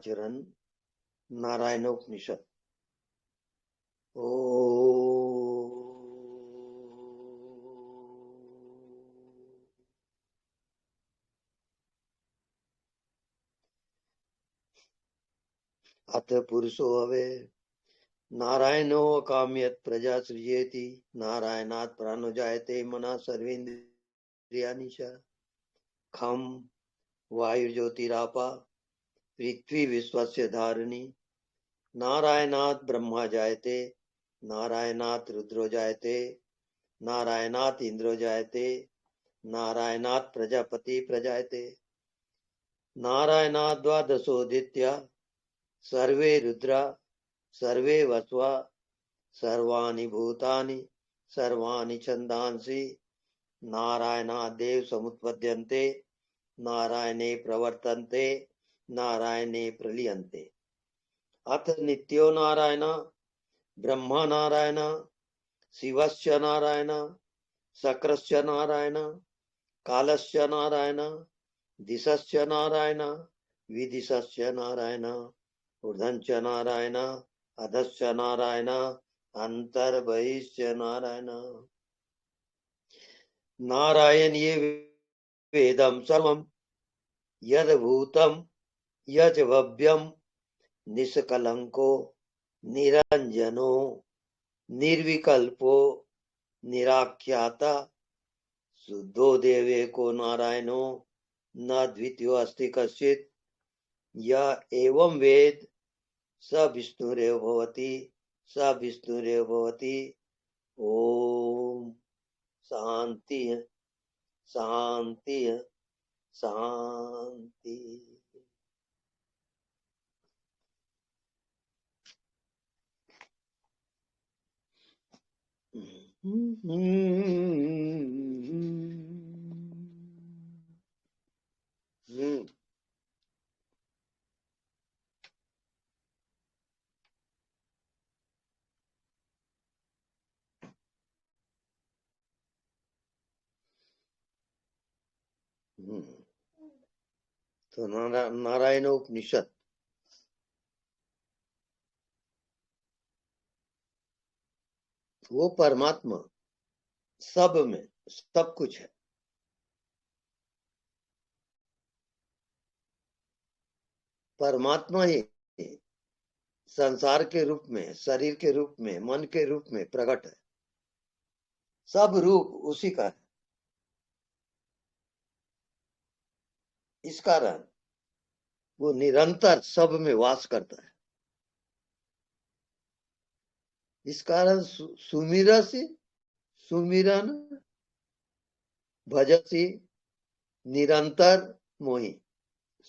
चरण नारायणोपनिषद। ओ अथ पुरुषो हवे नारायणो काम्यत् प्रजा सृजेति नारायणात् प्राणो जायते मना सर्वेन्द्रियाणि च खम वायुर्ज्योतिरापा पृथ्वी विश्वस्य धारिणी नारायणात् ब्रह्मा जायते नारायणात् रुद्रो जायते नारायणात् इंद्रो जायते नारायणात् प्रजापति प्रजायते नारायणात् द्वादशोदित्या सर्वे रुद्रा सर्वे वस्वा सर्वाणि भूतानि सर्वाणि छन्दांसि नारायणादेव समुत्पद्यन्ते नारायणे प्रवर्तन्ते नारायणे प्रलीयन्ते। अथ नित्यो नारायण ब्रह्मा नारायण शिवस्य नारायण शक्रस्य नारायण कालस्य नारायण दिशस्य नारायण विदिशस्य नारायण ऊर्ध्वश्च नारायण अधश्च नारायण अंतर्बहिश्च नारायण। नारायण ये वेदम सर्वम यद भूतम यज भव्यम निष्कलंको निरंजनो निर्विकल्पो निराख्याता शुद्धो देवेको नारायणो न द्वितीयो अस्ति कश्चित् य एवं वेद स विष्णुरेव भवति स विष्णुरेव भवति। ओम शांति शांति शांति। तो नारायण उपनिषद वो परमात्मा सब में सब कुछ है। परमात्मा ही संसार के रूप में शरीर के रूप में मन के रूप में प्रकट है। सब रूप उसी का है। इस कारण वो निरंतर सब में वास करता है। इस कारण सुमिरसि सुमिरन भजसी निरंतर मोहि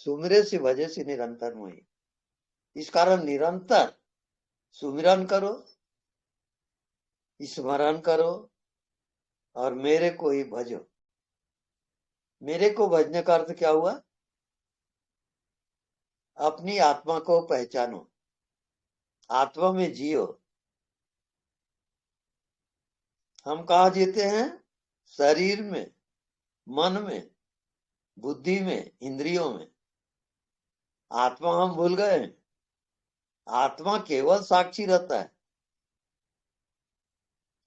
सुमिरे से भजे से निरंतर मोहि। इस कारण निरंतर सुमिरन करो स्मरण करो और मेरे को ही भजो। मेरे को भजने का अर्थ क्या हुआ? अपनी आत्मा को पहचानो, आत्मा में जियो। हम कहा जीते हैं? शरीर में, मन में, बुद्धि में, इंद्रियों में। आत्मा हम भूल गए हैं। आत्मा केवल साक्षी रहता है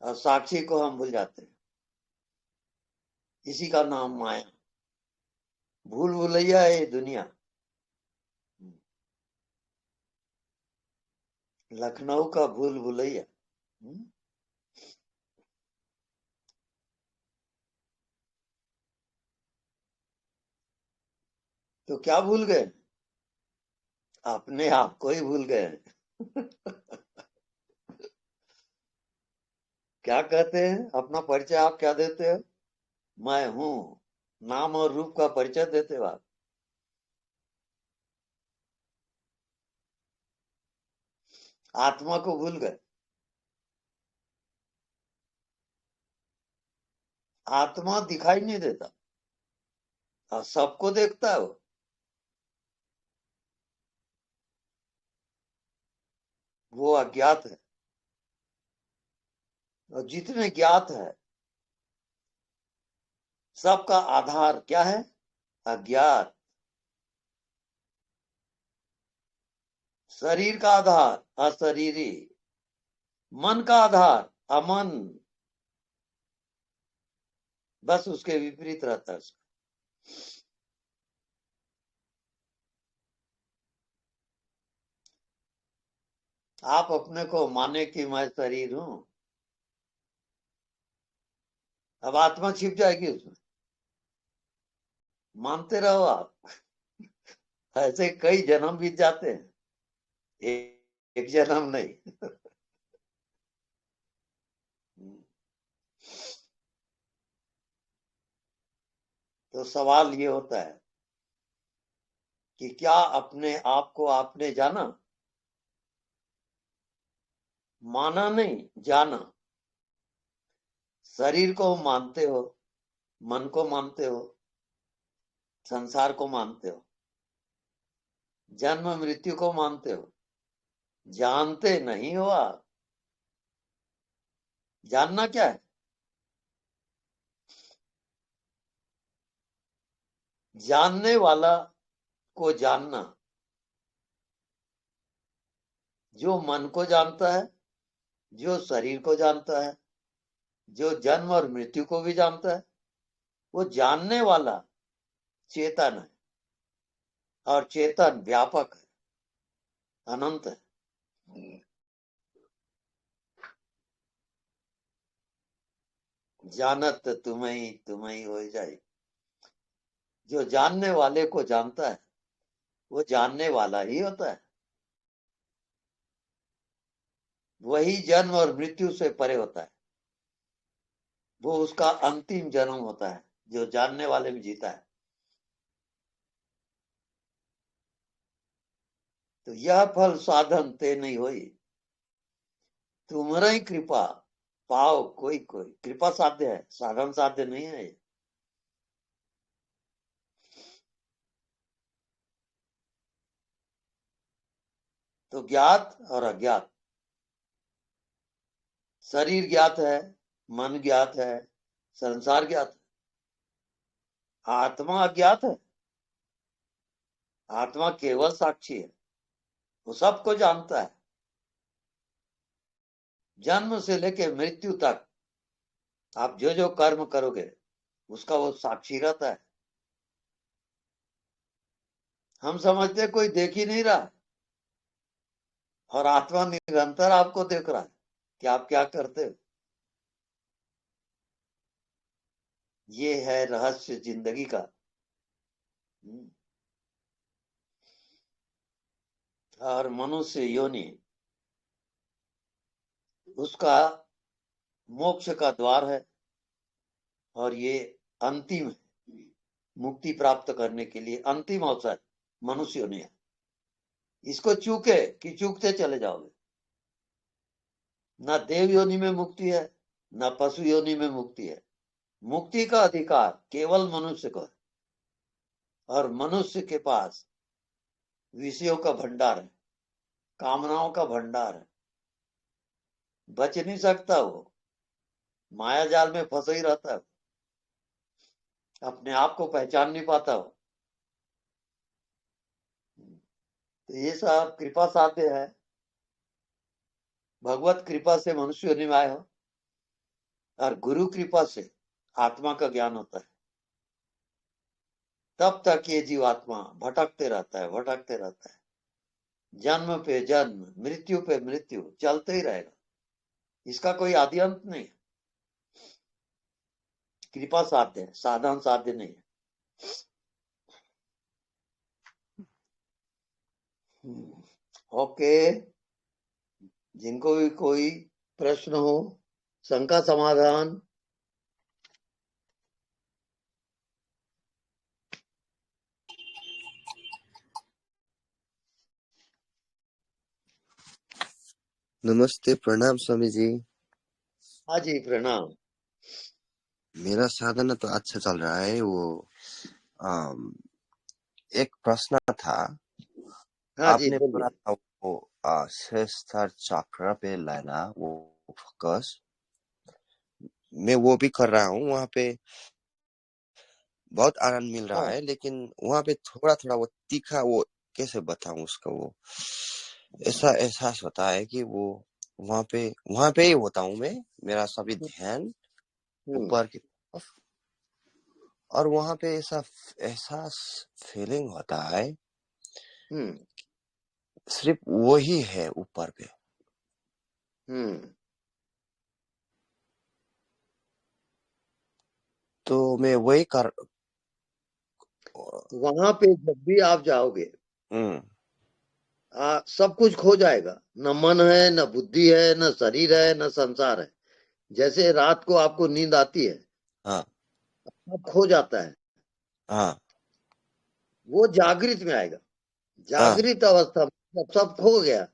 और साक्षी को हम भूल जाते हैं। इसी का नाम माया, भूल भुलैया है ये दुनिया। लखनऊ का भूल भुलैया। तो क्या भूल गए? अपने आप को ही भूल गए। क्या कहते हैं? अपना परिचय आप क्या देते हो? मैं हूं। नाम और रूप का परिचय देते हो आप। आत्मा को भूल गए। आत्मा दिखाई नहीं देता और सबको देखता है वो अज्ञात है। और जितने ज्ञात है सबका आधार क्या है? अज्ञात। शरीर का आधार अशरीरी, मन का आधार अमन, बस उसके विपरीत रहता है उसका। आप अपने को माने कि मैं शरीर हूं, अब आत्मा छिप जाएगी उसमें, मानते रहो आप। ऐसे कई जन्म बीत जाते हैं, एक जन्म नहीं। तो सवाल ये होता है कि क्या अपने आप को आपने जाना? माना नहीं, जाना। शरीर को मानते हो, मन को मानते हो, संसार को मानते हो, जन्म मृत्यु को मानते हो, जानते नहीं हो आप। जानना क्या है? जानने वाला को जानना, जो मन को जानता है, जो शरीर को जानता है, जो जन्म और मृत्यु को भी जानता है, वो जानने वाला चेतन है। और चेतन व्यापक है, अनंत है। जानत तुम्हें हो जाए। जो जानने वाले को जानता है वो जानने वाला ही होता है, वही जन्म और मृत्यु से परे होता है। वो उसका अंतिम जन्म होता है जो जानने वाले में जीता है। तो यह फल साधन ते नहीं होई, तुम्हारा ही कृपा पाओ कोई कोई। कृपा साध्य है, साधन साध्य नहीं है। तो ज्ञात और अज्ञात, शरीर ज्ञात है, मन ज्ञात है, संसार ज्ञात है, आत्मा अज्ञात है। आत्मा केवल साक्षी है, वो सबको जानता है। जन्म से लेकर मृत्यु तक आप जो जो कर्म करोगे उसका वो साक्षी रहता है। हम समझते कोई देख ही नहीं रहा, और आत्मा निरंतर आपको देख रहा है कि आप क्या करते हो। ये है रहस्य जिंदगी का। और मनुष्य योनि उसका मोक्ष का द्वार है, और ये अंतिम है। मुक्ति प्राप्त करने के लिए अंतिम अवसर मनुष्य योनि है। इसको चूके कि चूकते चले जाओगे। न देव योनि में मुक्ति है, न पशु योनि में मुक्ति है। मुक्ति का अधिकार केवल मनुष्य को है, और मनुष्य के पास विषयों का भंडार है, कामनाओं का भंडार है। बच नहीं सकता वो, माया जाल में फंसा ही रहता है, अपने आप को पहचान नहीं पाता वो। तो ये सब कृपा साध्य है। भगवत कृपा से मनुष्य में आए हो, और गुरु कृपा से आत्मा का ज्ञान होता है। तब तक ये जीवात्मा भटकते रहता है, भटकते रहता है। जन्म पे जन्म, मृत्यु पे मृत्यु चलते ही रहेगा। इसका कोई आदि अंत नहीं है। कृपा साध्य है, साधन साध्य नहीं है। ओके, जिनको भी कोई प्रश्न हो, शंका समाधान। नमस्ते, प्रणाम स्वामी जी। हाँ जी, प्रणाम। मेरा साधना तो अच्छा चल रहा है। वो एक प्रश्न था, हाँ जी, आपने बोला बोलिए। था वो सहस्त्र चक्र पे लेना वो फोकस, मैं वो भी कर रहा हूँ। वहाँ पे बहुत आनंद मिल रहा हाँ, है, लेकिन वहाँ पे थोड़ा थोड़ा वो तीखा, वो कैसे बताऊं उसका, वो ऐसा एहसास होता है कि वो वहां पे ही होता हूँ मैं, मेरा सभी ध्यान हम्म ऊपर की तरफ, और वहां पे ऐसा एहसास फीलिंग होता है, हम्म सिर्फ वही है ऊपर पे। हम्म तो मैं वही कर। वहां पे जब भी आप जाओगे, हम्म। सब कुछ खो जाएगा। न मन है, न बुद्धि है, न शरीर है, न संसार है। जैसे रात को आपको नींद आती है, हाँ सब खो जाता है, हाँ वो जागृत में आएगा। हाँ जागृत अवस्था में जब सब खो गया,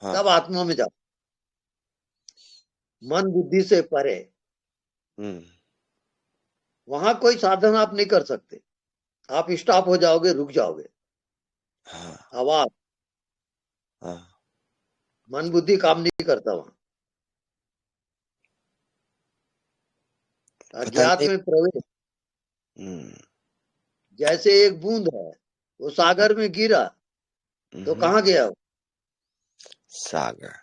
हाँ। तब आत्मा में जाओ, मन बुद्धि से परे। हम्म। वहां कोई साधन आप नहीं कर सकते। आप स्टॉप हो जाओगे, रुक जाओगे। हाँ आवाज, हाँ। मन बुद्धि काम नहीं करता वहां। पता अज्ञात नहीं। में प्रवेश। हम्म। जैसे एक बूंद है, वो सागर में गिरा तो हम्म। कहाँ गया वो? सागर।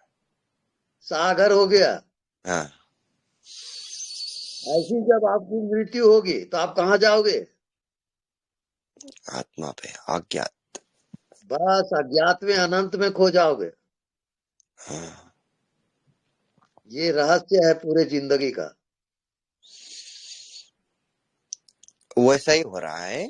सागर हो गया। हाँ। ऐसी जब आपकी मृत्यु होगी तो आप कहाँ जाओगे? आत्मा पे अज्ञात। बस अज्ञात में अनंत में खो जाओगे। हाँ। ये रहस्य है पूरे जिंदगी का। वैसा ही हो रहा है,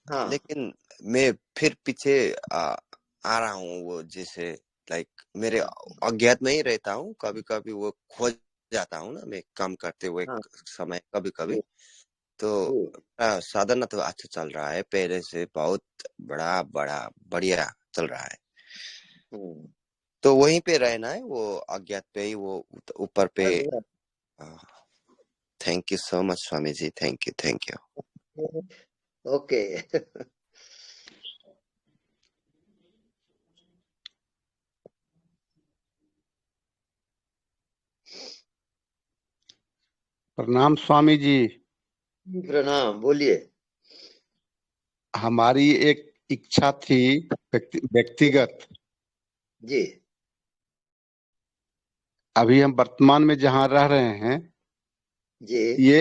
हाँ लेकिन मैं फिर पीछे आ रहा हूँ, वो जैसे लाइक मेरे अज्ञात में ही रहता हूँ, कभी कभी वो खो जाता हूँ ना, मैं काम करते हुए हाँ समय कभी कभी। जी, तो जी, साधना तो अच्छा चल रहा है, पहले से बहुत बड़ा बड़ा बढ़िया चल रहा है। हम्म, तो वहीं पे रहना है, वो अज्ञात पे ही, वो ऊपर पे। बस बस। Thank you so much Swami ji, thank you thank you. Okay. प्रणाम स्वामी जी। प्रणाम, बोलिए। हमारी एक इच्छा थी, व्यक्तिगत। जी अभी हम वर्तमान में जहाँ रह रहे हैं, जी ये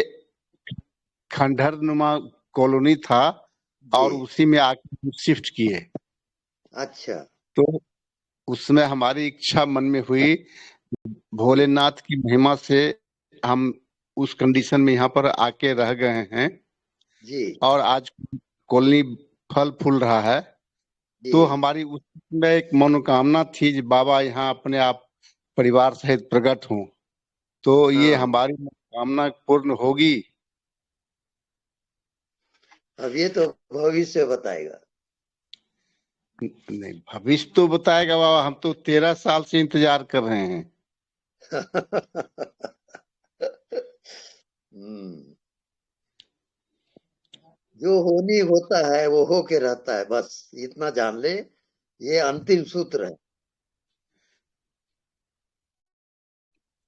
खंडहर नुमा कॉलोनी था, जी। और उसी में आके हम शिफ्ट किए। अच्छा। तो उसमें हमारी इच्छा मन में हुई, जी भोलेनाथ की महिमा से हम उस कंडीशन में यहाँ पर आके रह गए हैं, जी और आज कॉलोनी फल फूल रहा है। जी। तो हमारी उसमें एक मनोकामना थी कि बाबा यहाँ अपने आप परिवार सहित प्रकट हों। तो ये हाँ, हमारी मनोकामना पूर्ण होगी। अब ये तो भविष्य बताएगा। नहीं, भविष्य तो बताएगा बाबा, हम तो 13 साल से इंतजार कर रहे हैं। हम्म, जो होनी होता है वो हो के रहता है, बस इतना जान ले। ये अंतिम सूत्र है।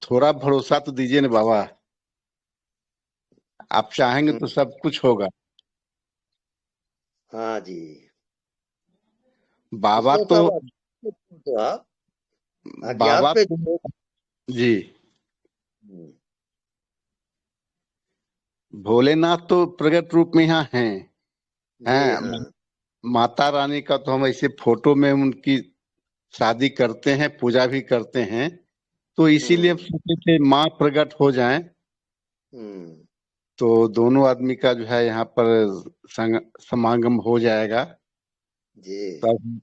थोड़ा भरोसा तो दीजिए ना बाबा, आप चाहेंगे हम्म, तो सब कुछ होगा। हाँ जी। बाबा इसको तो तब तो आप बाबा अज्ञात पे तो जो। जी, हम्म, भोलेनाथ तो प्रकट रूप में यहाँ हैं। जी हैं हाँ। माता रानी का तो हम ऐसे फोटो में उनकी शादी करते हैं, पूजा भी करते हैं। तो इसीलिए हम हम्म सोचे थे माँ प्रकट हो जाएं, हम्म। तो दोनों आदमी का जो है यहाँ पर समागम हो जाएगा। जी तब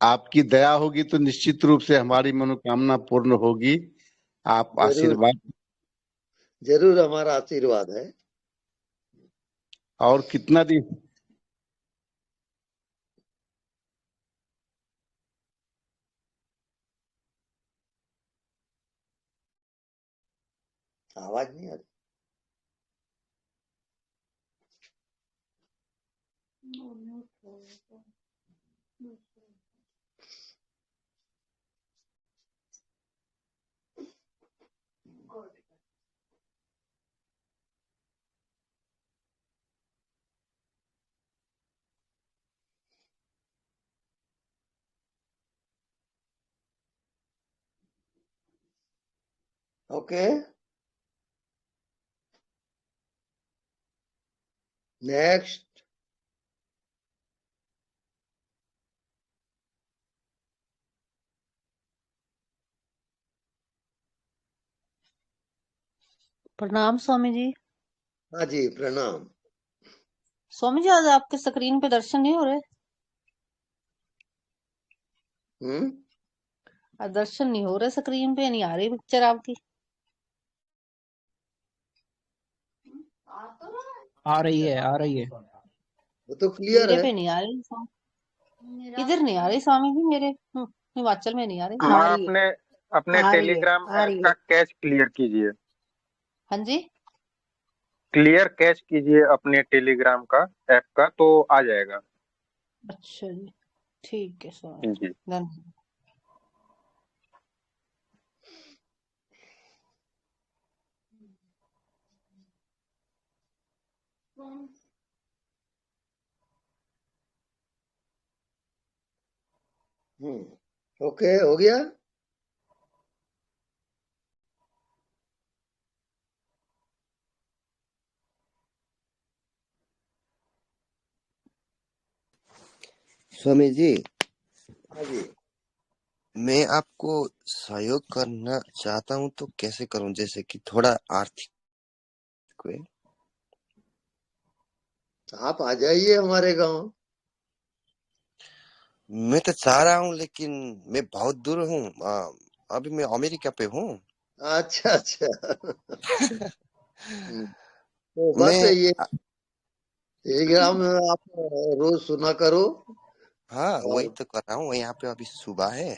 आपकी दया होगी तो निश्चित रूप से हमारी मनोकामना पूर्ण होगी। आप जरूर, आशीर्वाद। जरूर हमारा आशीर्वाद है। और कितना दिन? आवाज नहीं आ रही। Okay. Next. प्रणाम स्वामी जी। हाँ जी, प्रणाम। स्वामी जी, आज आपके स्क्रीन पे दर्शन नहीं हो रहे? आज दर्शन नहीं हो रहे, स्क्रीन पे नहीं आ रही पिक्चर आपकी। आ रही है, आ रही है। वो तो क्लियर मेरे है। पे नहीं आ रही इधर नहीं आ रही स्वामी जी, मेरे हिमाचल में नहीं आ रही। हाँ, अपने टेलीग्राम ऐप का कैश क्लियर कीजिए। हाँ जी, क्लियर कैश कीजिए अपने टेलीग्राम का ऐप का, तो आ जाएगा। अच्छा जी, ठीक है स्वामी जी। धन्यवाद। ओके, हो गया। स्वामी जी, हाँ जी, मैं आपको सहयोग करना चाहता हूँ, तो कैसे करूँ? जैसे कि थोड़ा आर्थिक वे। आप आ जाइए हमारे गांव। मैं तो चाह रहा हूँ, लेकिन मैं बहुत दूर हूँ। अभी मैं अमेरिका पे हूँ। अच्छा अच्छा। तो बस मैं ये टेलीग्राम में आप रोज सुना करो। हाँ, वही और तो कर रहा हूँ। यहाँ पे अभी सुबह है।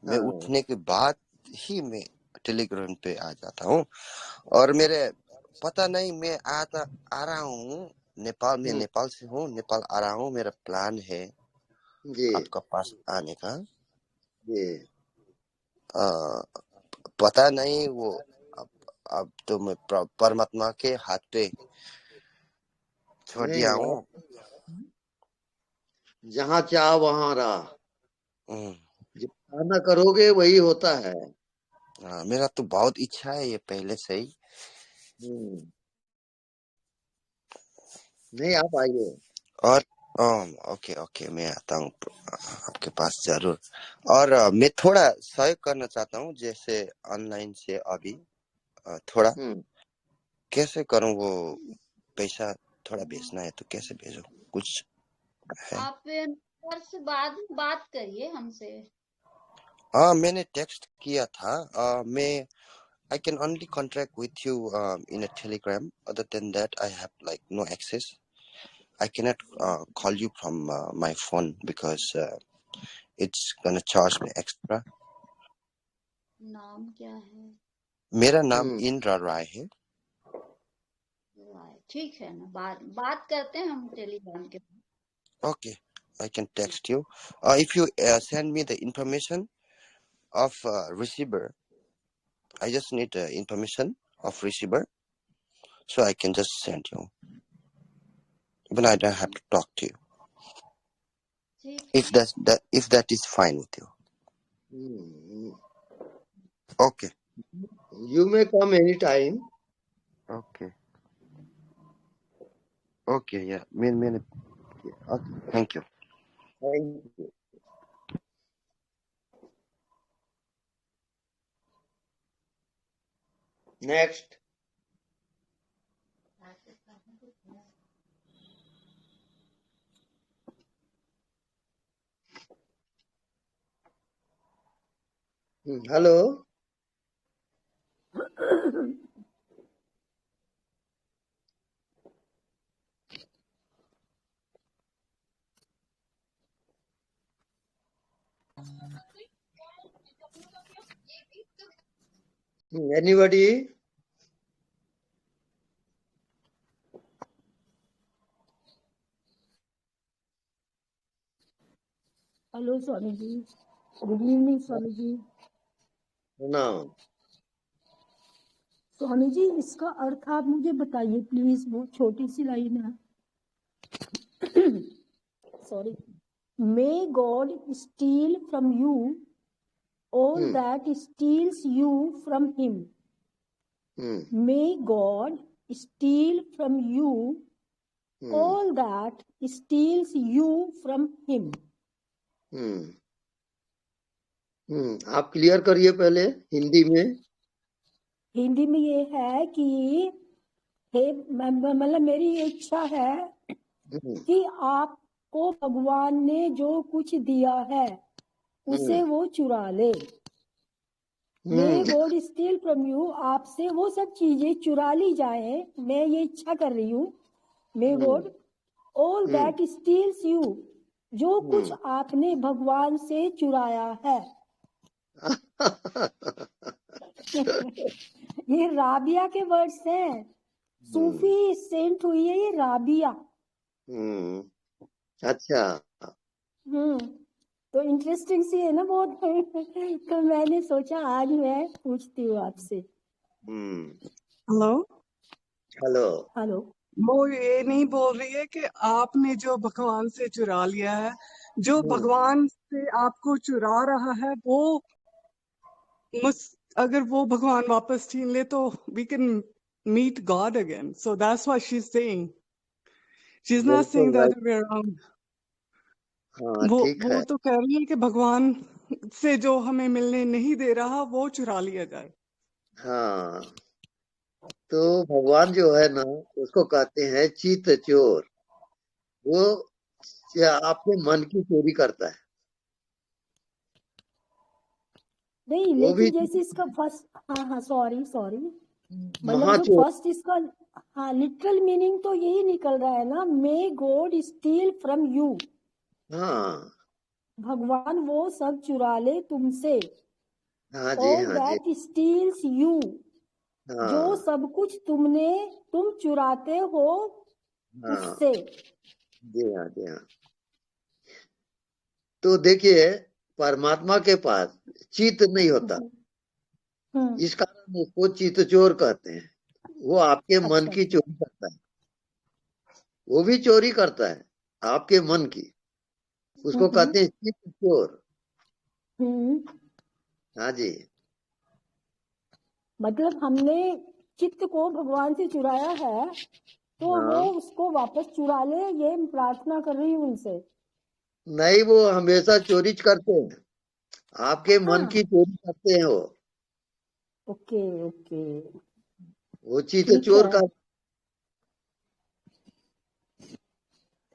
मैं हाँ, उठने के बाद ही मैं टेलीग्राम पे आ जाता हूँ। और मेरे पता नहीं, मैं आ रहा हूँ नेपाल में। नेपाल से हूँ, नेपाल आ रहा हूँ। मेरा प्लान है जी आपका पास आने का। जी। पता नहीं वो अब तो मैं परमात्मा के हाथ पे छोड़ नहीं, दिया हूँ। जहाँ चाह वहाँ राह। हम्म, जो खाना करोगे वही होता है। मेरा तो बहुत इच्छा है ये पहले से ही। नहीं, आप आइए। और ओके ओके, मैं आता हूँ आपके पास जरूर। और मैं थोड़ा सहयोग करना चाहता हूँ, जैसे ऑनलाइन से अभी थोड़ा कैसे करूँ? वो पैसा थोड़ा भेजना है, तो कैसे भेजूं? कुछ है? आप नंबर से बात करिए हमसे। हाँ, मैंने टेक्स्ट किया था। मैं I can only contact with you in a telegram. Other than that, I have like no access. I cannot call you from my phone because it's gonna charge me extra. नाम क्या है? मेरा नाम इंद्रा राय है। ठीक है ना, बात करते हैं हम टेलीग्राम के। Okay, I can text you. If you send me the information of receiver, I just need the information of receiver, so I can just send you. Even I don't have to talk to you. If that is fine with you. Okay. You may come anytime. Okay. Okay. Yeah. Okay. Thank you. Thank you. Next. Hello. Anybody? Hello Swami ji, good evening Swami ji. प्रणाम। स्वामी जी, इसका अर्थ आप मुझे बताइए please. बहुत छोटी सी line है। Sorry. May God steal from you all that steals you from him. May God steal from you all that steals you from him. आप क्लियर करिए पहले हिंदी में। हिंदी में ये है कि हे मतलब मेरी इच्छा है कि आपको भगवान ने जो कुछ दिया है उसे वो चुरा ले। May God steal from you, आपसे वो सब चीजें चुरा ली जाए, मैं ये इच्छा कर रही हूँ। May God all that steals you, जो कुछ आपने भगवान से चुराया है। ये राबिया के वर्ड्स हैं। सूफी सेंट हुई है ये राबिया। अच्छा। तो इंटरेस्टिंग सी है ना बहुत। तो मैंने सोचा आज मैं पूछती हूँ आपसे। Hello hello. हेलो। वो ये नहीं बोल रही है कि आपने जो भगवान से चुरा लिया है, जो भगवान से आपको चुरा रहा है वो अगर वो भगवान वापस छीन ले तो we can meet God again. So that's what she's saying. She's not saying the other way around. वो तो कह रही है कि भगवान से जो हमें मिलने नहीं दे रहा वो चुरा लिया जाए। हाँ, तो भगवान जो है ना उसको कहते हैं चित्त चोर। वो आपके मन की चोरी करता है। नहीं, लेकिन जैसे इसका फर्स्ट, हाँ सॉरी मतलब जो फर्स्ट इसका लिटरल मीनिंग तो यही निकल रहा है ना, मे गॉड स्टील फ्रॉम यू। हाँ, भगवान वो सब चुरा ले तुमसे। हाँ जी, ऑल दैट स्टील्स यू, जो सब कुछ तुम चुराते हो उससे। जी हाँ, जी हाँ। तो देखिए परमात्मा के पास चित्त नहीं होता, इस कारण उसको चित्त चोर कहते हैं। वो आपके मन की चोरी करता है, वो भी चोरी करता है आपके मन की, उसको कहते हैं चित्त चोर। हाँ जी, मतलब हमने चित्त को भगवान से चुराया है तो वो उसको वापस चुरा ले, ये प्रार्थना कर रही हूँ उनसे। नहीं, वो हमेशा चोरी करते हैं, आपके मन की चोरी करते हैं वो। ओके वो चित्त चोर का।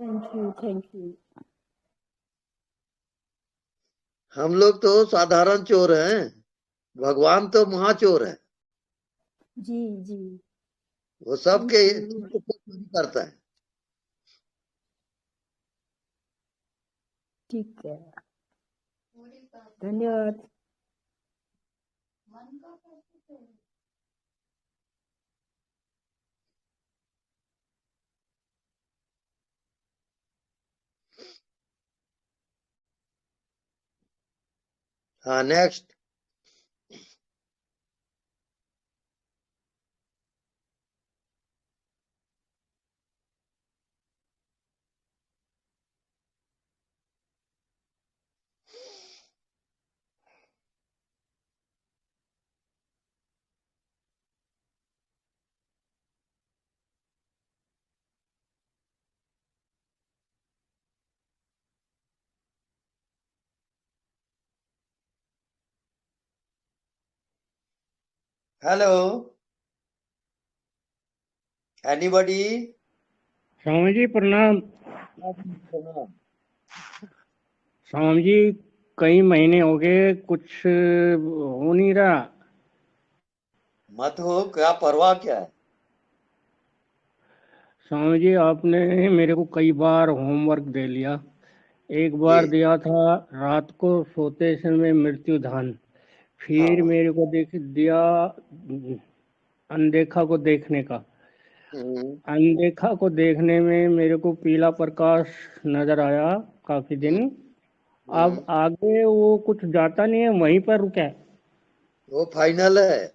Thank you. हम लोग तो साधारण चोर हैं, भगवान तो महाचोर है। जी वो सबके चित्त को चोरी करता है। ठीक है, धन्यवाद। हाँ, next. Hello, anybody? Swami ji प्रणाम। स्वामी जी कई महीने हो गए, कुछ हो नहीं रहा। मत हो, क्या परवाह क्या है? स्वामी जी आपने मेरे को कई बार होमवर्क दे लिया। एक बार दिया था रात को सोते समय मृत्यु ध्यान, फिर मेरे को दिया अनदेखा को देखने का। अनदेखा को देखने में मेरे को पीला प्रकाश नजर आया काफी दिन। अब आगे वो कुछ जाता नहीं है, वहीं पर रुका है। वो फाइनल है।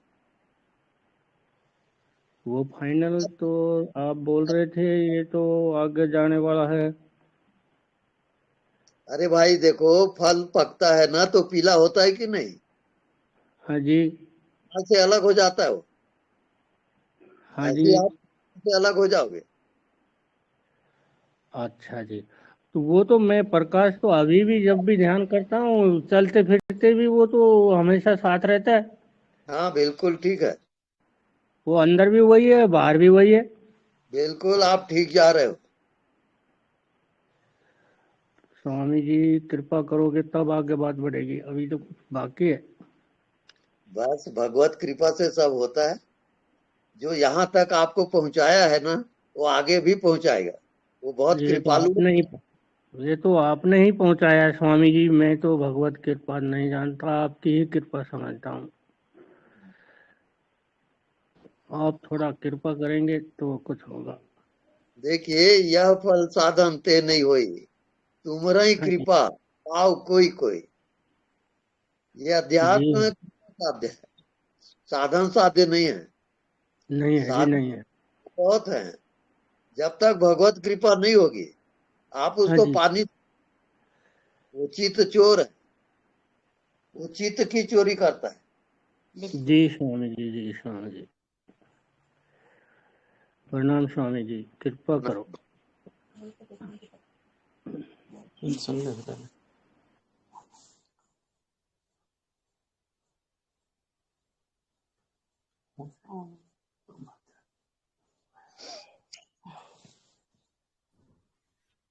वो फाइनल तो आप बोल रहे थे, ये तो आगे जाने वाला है। अरे भाई देखो, फल पकता है ना तो पीला होता है कि नहीं? हाँ जी। फल से अलग हो जाता है वो। हाँ ऐसे जी। आप से अलग हो जाओगे। अच्छा जी, तो वो तो मैं प्रकाश तो अभी भी जब भी ध्यान करता हूँ चलते फिरते भी वो तो हमेशा साथ रहता है। हाँ बिल्कुल ठीक है, वो अंदर भी वही है, बाहर भी वही है। बिल्कुल आप ठीक जा रहे हो। स्वामी जी कृपा करोगे तब आगे बात बढ़ेगी, अभी तो कुछ बाकी है। बस भगवत कृपा से सब होता है। जो यहाँ तक आपको पहुंचाया है ना, वो आगे भी पहुंचाएगा। वो बहुत ये तो कृपालु है। आपने ही ये तो आपने ही पहुंचाया है स्वामी जी, मैं तो भगवत कृपा नहीं जानता, आपकी ही कृपा समझता हूँ। आप थोड़ा कृपा करेंगे तो कुछ होगा। देखिए, यह फल साधन ते नहीं होई, तुमरा ही हाँ जी। कृपा पाओ कोई कोई। ये जी अध्यात्म साध्य है, साधन साध्य नहीं है। नहीं है जी, साधन नहीं है। बहुत है। जब तक भगवत कृपा नहीं होगी, आप हाँ उसको जी। पानी, वो चित्त चोर है, वो चित्त की चोरी करता है। जी स्वामी जी, जी स्वामी जी, प्रणाम स्वामी जी, कृपा करो।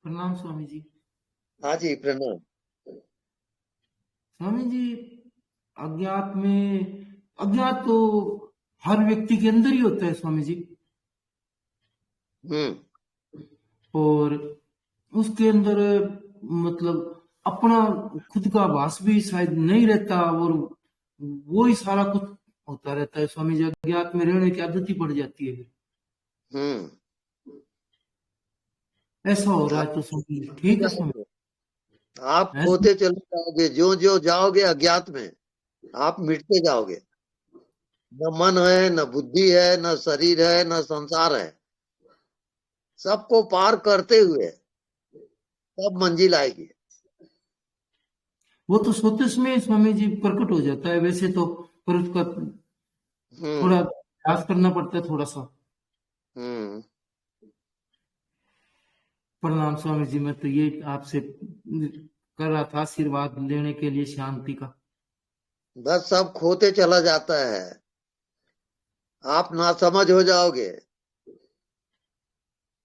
प्रणाम स्वामी जी। हाँ जी प्रणाम। स्वामी जी, अज्ञात तो हर व्यक्ति के अंदर ही होता है स्वामी जी। और उसके अंदर मतलब अपना खुद का आभास भी शायद नहीं रहता, और वो ही सारा कुछ होता रहता है स्वामी जी। अज्ञात में रहने की आदत ही पड़ जाती है। ऐसा हो रहा है तो स्वामी जी ठीक है स्वामी? आप खोते चले जाओगे, जो जो जाओगे अज्ञात में, आप मिटते जाओगे। न मन है, न बुद्धि है, न शरीर है, न संसार है। सबको पार करते हुए तब मंजिल आएगी। वो तो स्वतः में स्वामी जी प्रकट हो जाता है वैसे तो, पर उसका थोड़ा प्रयास करना पड़ता है थोड़ा सा। प्रणाम स्वामी जी, मैं तो ये आपसे कर रहा था आशीर्वाद लेने के लिए शांति का। बस सब खोते चला जाता है, आप ना समझ हो जाओगे।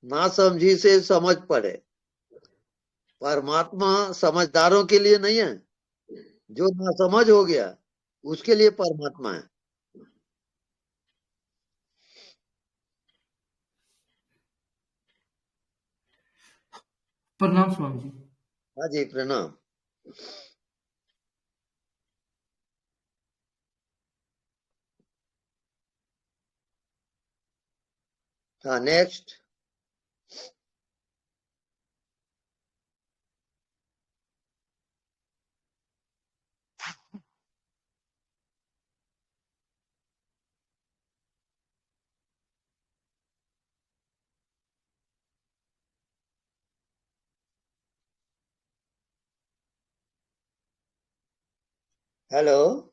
ना समझी से समझ पड़े। परमात्मा समझदारों के लिए नहीं है, जो ना समझ हो गया उसके लिए परमात्मा है। प्रणाम स्वामी जी। हाँ जी प्रणाम। हाँ नेक्स्ट। हेलो।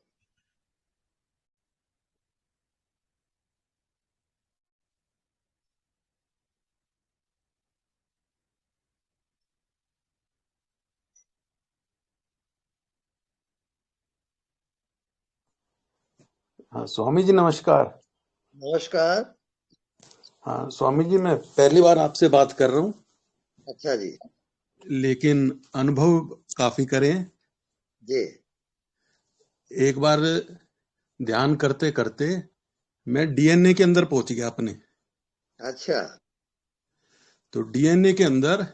हाँ स्वामी जी नमस्कार। नमस्कार। हाँ स्वामी जी, मैं पहली बार आपसे बात कर रहा हूँ, अच्छा जी। लेकिन अनुभव काफी करे हैं। जी। एक बार ध्यान करते करते मैं डीएनए के अंदर पहुंच गया अपने। अच्छा। तो डीएनए के अंदर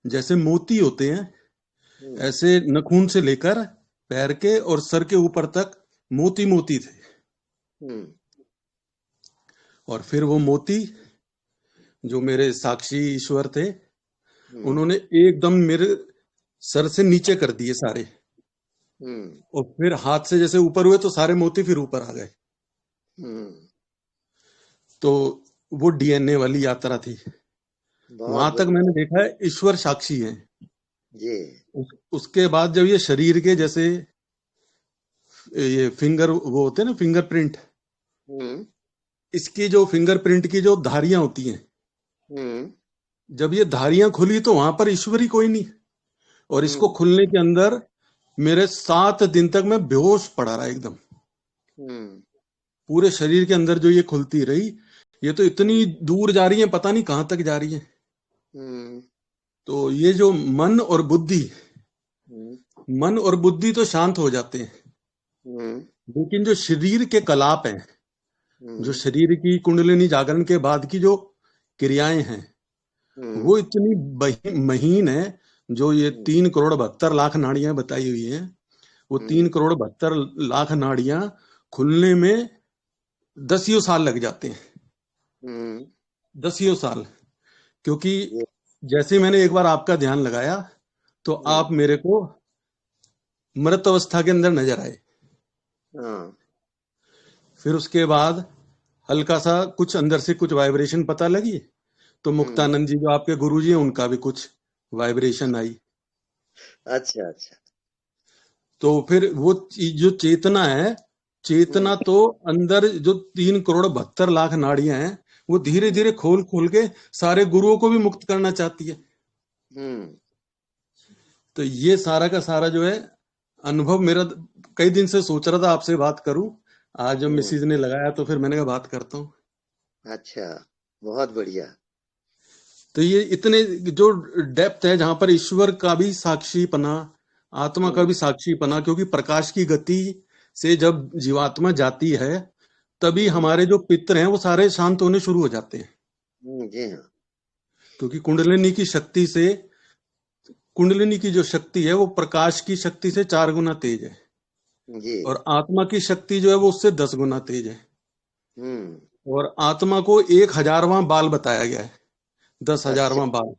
जैसे मोती होते हैं, ऐसे नखून से लेकर पैर के और सर के ऊपर तक मोती मोती थे। और फिर वो मोती जो मेरे साक्षी ईश्वर थे, उन्होंने एकदम मेरे सर से नीचे कर दिए सारे, और फिर हाथ से जैसे ऊपर हुए तो सारे मोती फिर ऊपर आ गए। तो वो डीएनए वाली यात्रा थी। वहां तक मैंने देखा है ईश्वर साक्षी है जी। उसके बाद जब ये शरीर के जैसे ये फिंगर वो होते हैं ना, फिंगरप्रिंट, इसकी जो फिंगरप्रिंट की जो धारियां होती हैं, जब ये धारियां खुली तो वहां पर ईश्वर ही कोई नहीं, और इसको खुलने के अंदर मेरे 7 दिन तक मैं बेहोश पड़ा रहा एकदम। पूरे शरीर के अंदर जो ये खुलती रही, ये तो इतनी दूर जा रही है, पता नहीं कहां तक जा रही है। तो ये जो मन और बुद्धि तो शांत हो जाते हैं, लेकिन जो शरीर के कलाप हैं, जो शरीर की कुंडलिनी जागरण के बाद की जो क्रियाएं हैं, वो इतनी महीन है। जो ये 3,72,00,000 नाड़ियां बताई हुई हैं, वो 3,72,00,000 नाड़ियां खुलने में 10 साल लग जाते हैं। 10 साल, क्योंकि जैसे मैंने एक बार आपका ध्यान लगाया तो आप मेरे को मृत अवस्था के अंदर नजर आए। फिर उसके बाद हल्का सा कुछ अंदर से कुछ वाइब्रेशन पता लगी, तो मुक्तानंद जी जो आपके गुरुजी हैं, उनका भी कुछ वाइब्रेशन आई। अच्छा। तो फिर वो जो चेतना है, चेतना तो अंदर जो 3,72,00,000 नाड़ियां हैं, वो धीरे धीरे खोल के सारे गुरुओं को भी मुक्त करना चाहती है। तो ये सारा का सारा जो है अनुभव मेरा, कई दिन से सोच रहा था आपसे बात करूं, आज जब मिसिज ने लगाया तो फिर मैंने कहा बात करता हूँ। अच्छा, बहुत बढ़िया। तो ये इतने जो डेप्थ है, जहां पर ईश्वर का भी साक्षीपना, आत्मा का भी साक्षीपना, क्योंकि प्रकाश की गति से जब जीवात्मा जाती है, तभी हमारे जो पितर हैं वो सारे शांत होने शुरू हो जाते हैं। जी हाँ। क्योंकि कुंडलिनी की शक्ति से, कुंडलिनी की जो शक्ति है वो प्रकाश की शक्ति से 4 गुना तेज है जी। और आत्मा की शक्ति जो है वो उससे 10 गुना तेज है। और आत्मा को 1,000वां बाल बताया गया है, 10,000वां बाल।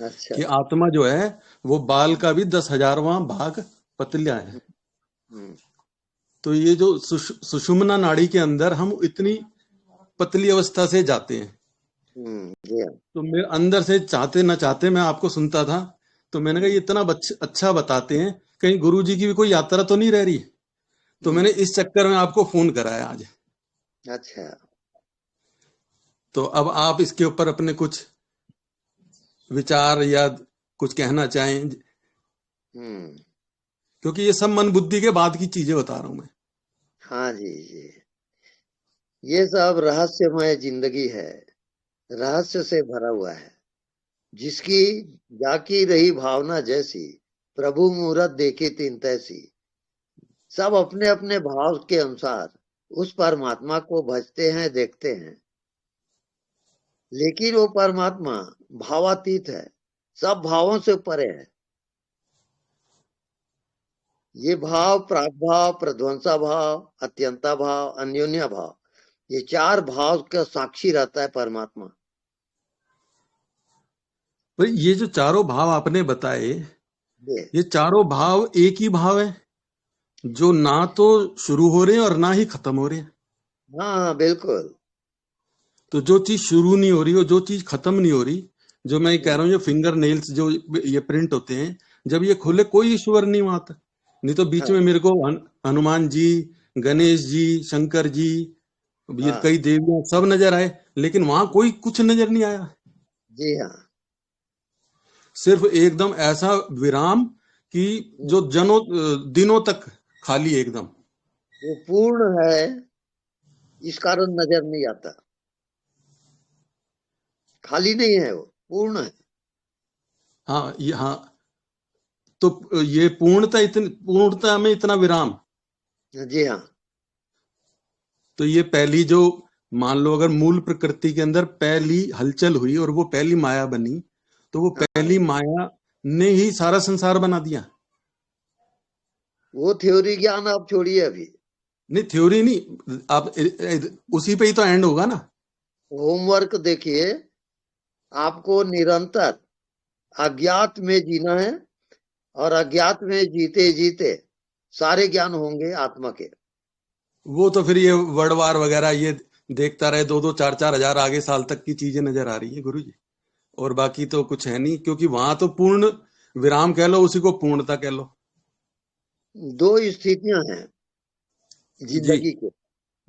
अच्छा। कि आत्मा जो है वो बाल का भी 10,000वां भाग पतला है। तो ये जो सुषुम्ना नाड़ी के अंदर हम इतनी पतली अवस्था से जाते हैं। तो मेरे अंदर से चाहते ना चाहते मैं आपको सुनता था, तो मैंने कहा ये इतना अच्छा बताते हैं, कहीं गुरुजी की भी कोई यात्रा तो नहीं रह रही। तो मैंने इस चक्कर में आपको फोन कराया आज। अच्छा। तो अब आप इसके ऊपर अपने कुछ विचार या कुछ कहना चाहें, क्योंकि ये सब मन बुद्धि के बाद की चीजें बता रहा हूं मैं। हाँ जी, ये सब रहस्यमय जिंदगी है, रहस्य से भरा हुआ है। जिसकी जाकी रही भावना जैसी, प्रभु मूरत देखे तीन तैसी। सब अपने अपने भाव के अनुसार उस परमात्मा को भजते हैं, देखते हैं, लेकिन वो परमात्मा भावातीत है, सब भावों से परे है। ये भाव, प्राग भाव, प्रध्वंसा भाव, अत्यंता भाव, अन्योन्या भाव, ये 4 भाव का साक्षी रहता है परमात्मा। भाई ये जो चारों भाव आपने बताए, ये चारों भाव एक ही भाव है, जो ना तो शुरू हो रहे हैं और ना ही खत्म हो रहे हैं। हाँ बिल्कुल। तो जो चीज शुरू नहीं हो रही और जो चीज खत्म नहीं हो रही, जो मैं कह रहा हूँ, जो फिंगर नेल्स जो ये प्रिंट होते हैं, जब ये खुले कोई ईश्वर नहीं वहां तक। नहीं तो बीच में मेरे को हनुमान जी, गणेश जी, शंकर जी, ये कई देवियां सब नजर आए, लेकिन वहां कोई कुछ नजर नहीं आया। जी हाँ। सिर्फ एकदम ऐसा विराम कि जो दिनों तक खाली, एकदम वो पूर्ण है, इस कारण नजर नहीं आता। खाली नहीं है, वो पूर्ण है। हाँ, तो ये पूर्णता में इतना विराम। जी हाँ। तो ये पहली जो, मान लो अगर मूल प्रकृति के अंदर पहली हलचल हुई और वो पहली माया बनी, तो वो पहली माया ने ही सारा संसार बना दिया। वो थ्योरी ज्ञान आप छोड़िए अभी। नहीं, थ्योरी नहीं, आप उसी पे ही तो एंड होगा ना। होमवर्क देखिए, आपको निरंतर अज्ञात में जीना है, और अज्ञात में जीते जीते सारे ज्ञान होंगे आत्मा के। वो तो फिर ये वर्डवार वगैरह ये देखता रहे, 2-2, 4-4 हजार आगे साल तक की चीजें नजर आ रही है गुरुजी, और बाकी तो कुछ है नहीं, क्योंकि वहां तो पूर्ण विराम कह लो, उसी को पूर्णता कह लो। 2 स्थितियां हैं जिंदगी के,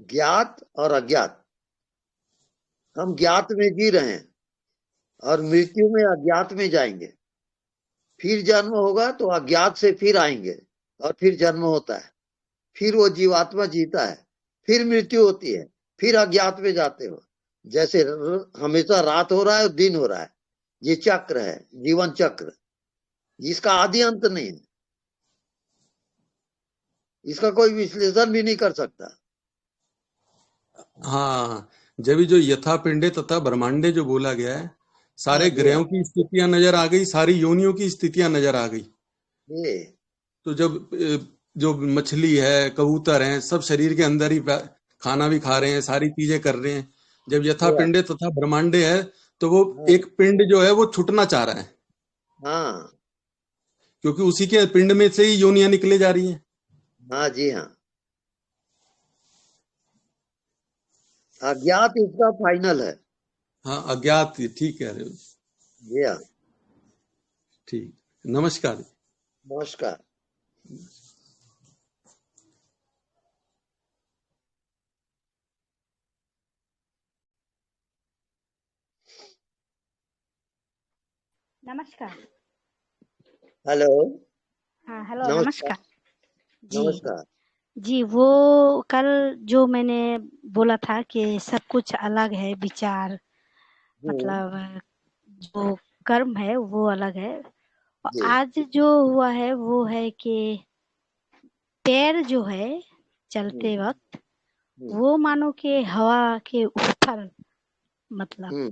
ज्ञात और अज्ञात। हम ज्ञात में जी रहे हैं और मृत्यु में अज्ञात में जाएंगे। फिर जन्म होगा तो अज्ञात से फिर आएंगे और फिर जन्म होता है, फिर वो जीवात्मा जीता है, फिर मृत्यु होती है, फिर अज्ञात में जाते हो। जैसे हमेशा रात हो रहा है और दिन हो रहा है, ये चक्र है, जीवन चक्र, जिसका आदि अंत नहीं है। इसका कोई विश्लेषण भी नहीं कर सकता। हाँ, जब जो यथा पिंडे तथा ब्रह्मांडे जो बोला गया है, सारे ग्रहों की स्थितियां नजर आ गई, सारी योनियों की स्थितियां नजर आ गई। तो जब जो मछली है, कबूतर हैं, सब शरीर के अंदर ही खाना भी खा रहे हैं, सारी चीजें कर रहे हैं। जब यथा पिंडे तथा ब्रह्मांडे है तो वो एक पिंड जो है वो छूटना चाह रहा है। हाँ, क्योंकि उसी के पिंड में से ही योनियां निकले जा रही हैं। हाँ जी हाँ। अज्ञात इसका फाइनल है। हाँ, अज्ञात, ठीक कह रहे हो जी हाँ। ठीक, नमस्कार। नमस्कार। नमस्कार। हेलो। हाँ, हेलो, नमस्कार जी। नमस्कार जी, वो कल जो मैंने बोला था कि सब कुछ अलग है, विचार मतलब जो कर्म है वो अलग है। और आज जो हुआ है वो है कि पैर जो है चलते वक्त वो मानो कि हवा के ऊपर मतलब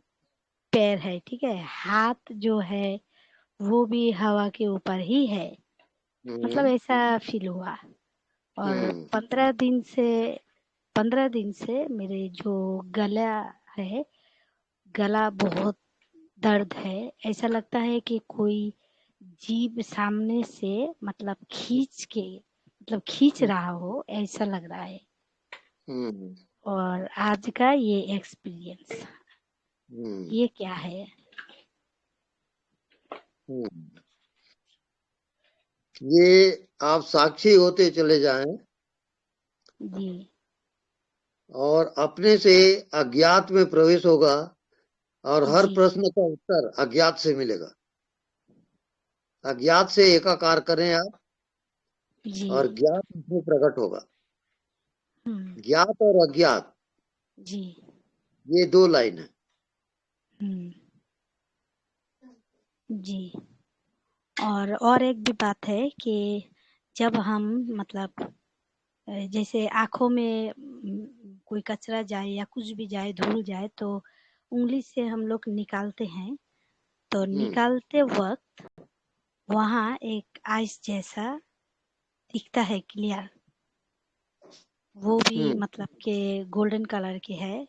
पैर है, ठीक है। हाथ जो है वो भी हवा के ऊपर ही है, मतलब ऐसा फील हुआ। और 15 दिन से मेरे जो गला है, गला बहुत दर्द है। ऐसा लगता है कि कोई जीभ सामने से मतलब खींच रहा हो, ऐसा लग रहा है। और आज का ये एक्सपीरियंस, ये क्या है? ये आप साक्षी होते चले जाएं जी, और अपने से अज्ञात में प्रवेश होगा और हर प्रश्न का उत्तर अज्ञात से मिलेगा। अज्ञात से एकाकार करें आप और ज्ञात उसमें प्रकट होगा। ज्ञात और अज्ञात जी, ये दो लाइन है। जी। और एक भी बात है कि जब हम मतलब जैसे आँखों में कोई कचरा जाए या कुछ भी जाए, धूल जाए, तो उंगली से हम लोग निकालते हैं। तो निकालते वक्त वहाँ एक आइस जैसा दिखता है, क्लियर। वो भी मतलब के गोल्डन कलर के है,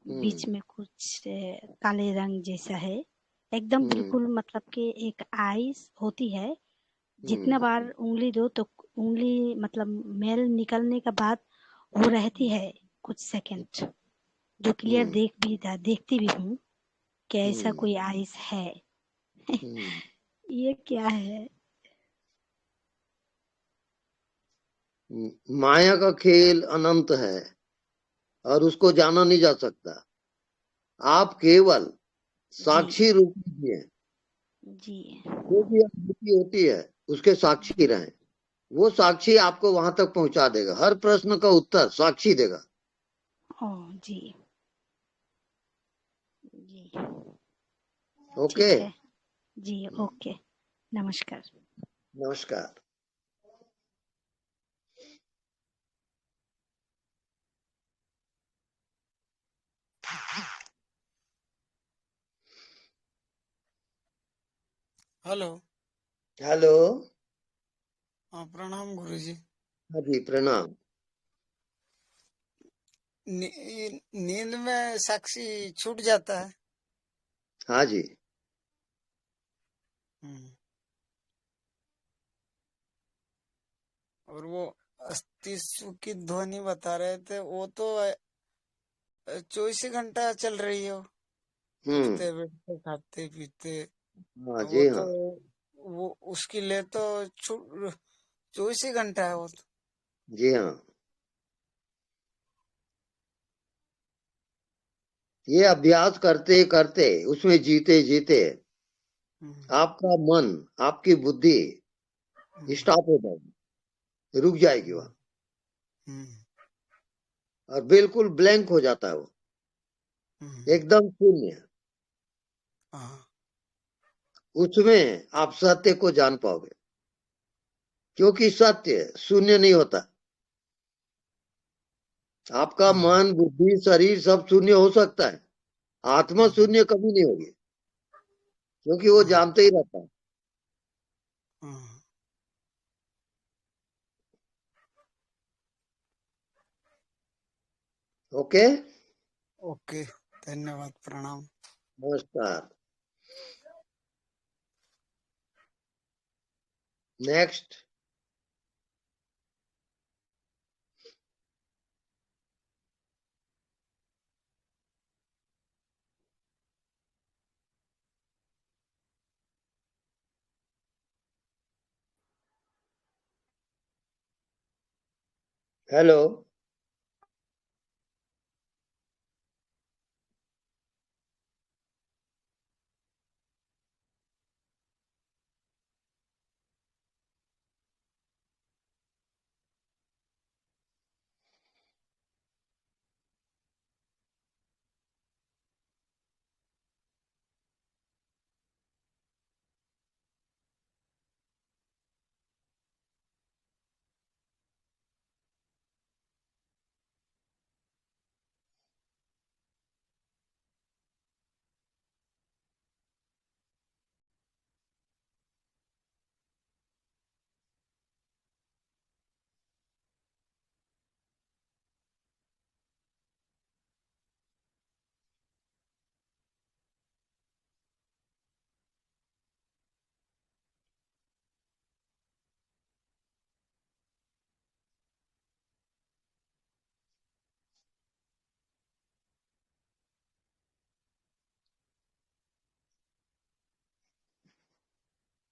बीच में कुछ काले रंग जैसा है, एकदम बिल्कुल मतलब के एक आइस होती है। जितना बार उंगली दो तो उंगली मतलब मेल निकलने के बाद वो रहती है कुछ सेकंड, जो क्लियर देखती भी हूँ कि ऐसा कोई आइस है। ये क्या है? माया का खेल अनंत है और उसको जाना नहीं जा सकता। आप केवल साक्षी रूप में जी, जो भी अनुभूति होती है उसके साक्षी रहें। वो साक्षी आपको वहां तक पहुंचा देगा। हर प्रश्न का उत्तर साक्षी देगा। जी जी, ओके जी, ओके। नमस्कार। नमस्कार। हेलो। हेलो। हाँ, प्रणाम गुरुजी। हाँ जी, प्रणाम। नींद में साक्षी छूट जाता है? हाँ जी। और वो अस्तित्व की ध्वनि बता रहे थे, वो तो 24 घंटा चल रही हो, उठते बैठते खाते पीते। हाँ वो जी तो हाँ। वो उसके लिए तो 24 घंटा है वो तो। जी हाँ। ये अभ्यास करते करते उसमें जीते जीते आपका मन, आपकी बुद्धि स्टॉप हो जाएगी, रुक जाएगी वहां, और बिल्कुल ब्लैंक हो जाता है वो, एकदम शून्य। उसमें आप सत्य को जान पाओगे, क्योंकि सत्य शून्य नहीं होता। आपका मन, बुद्धि, शरीर सब शून्य हो सकता है, आत्मा शून्य कभी नहीं होगी, क्योंकि वो जानते ही रहता है। ओके, ओके, धन्यवाद, प्रणाम, नमस्कार। नेक्स्ट। हेलो,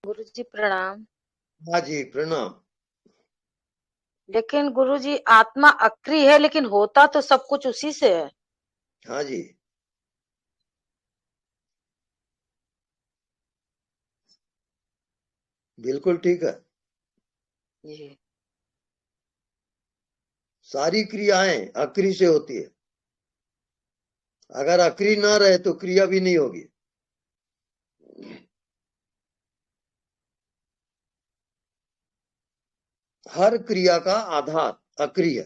गुरुजी प्रणाम। हाँ जी, प्रणाम। लेकिन गुरुजी, आत्मा अक्री है, लेकिन होता तो सब कुछ उसी से है। हाँ जी, बिल्कुल ठीक है। जी। सारी क्रियाएं अक्री से होती है। अगर अक्री ना रहे तो क्रिया भी नहीं होगी। हर क्रिया का आधार अक्री है,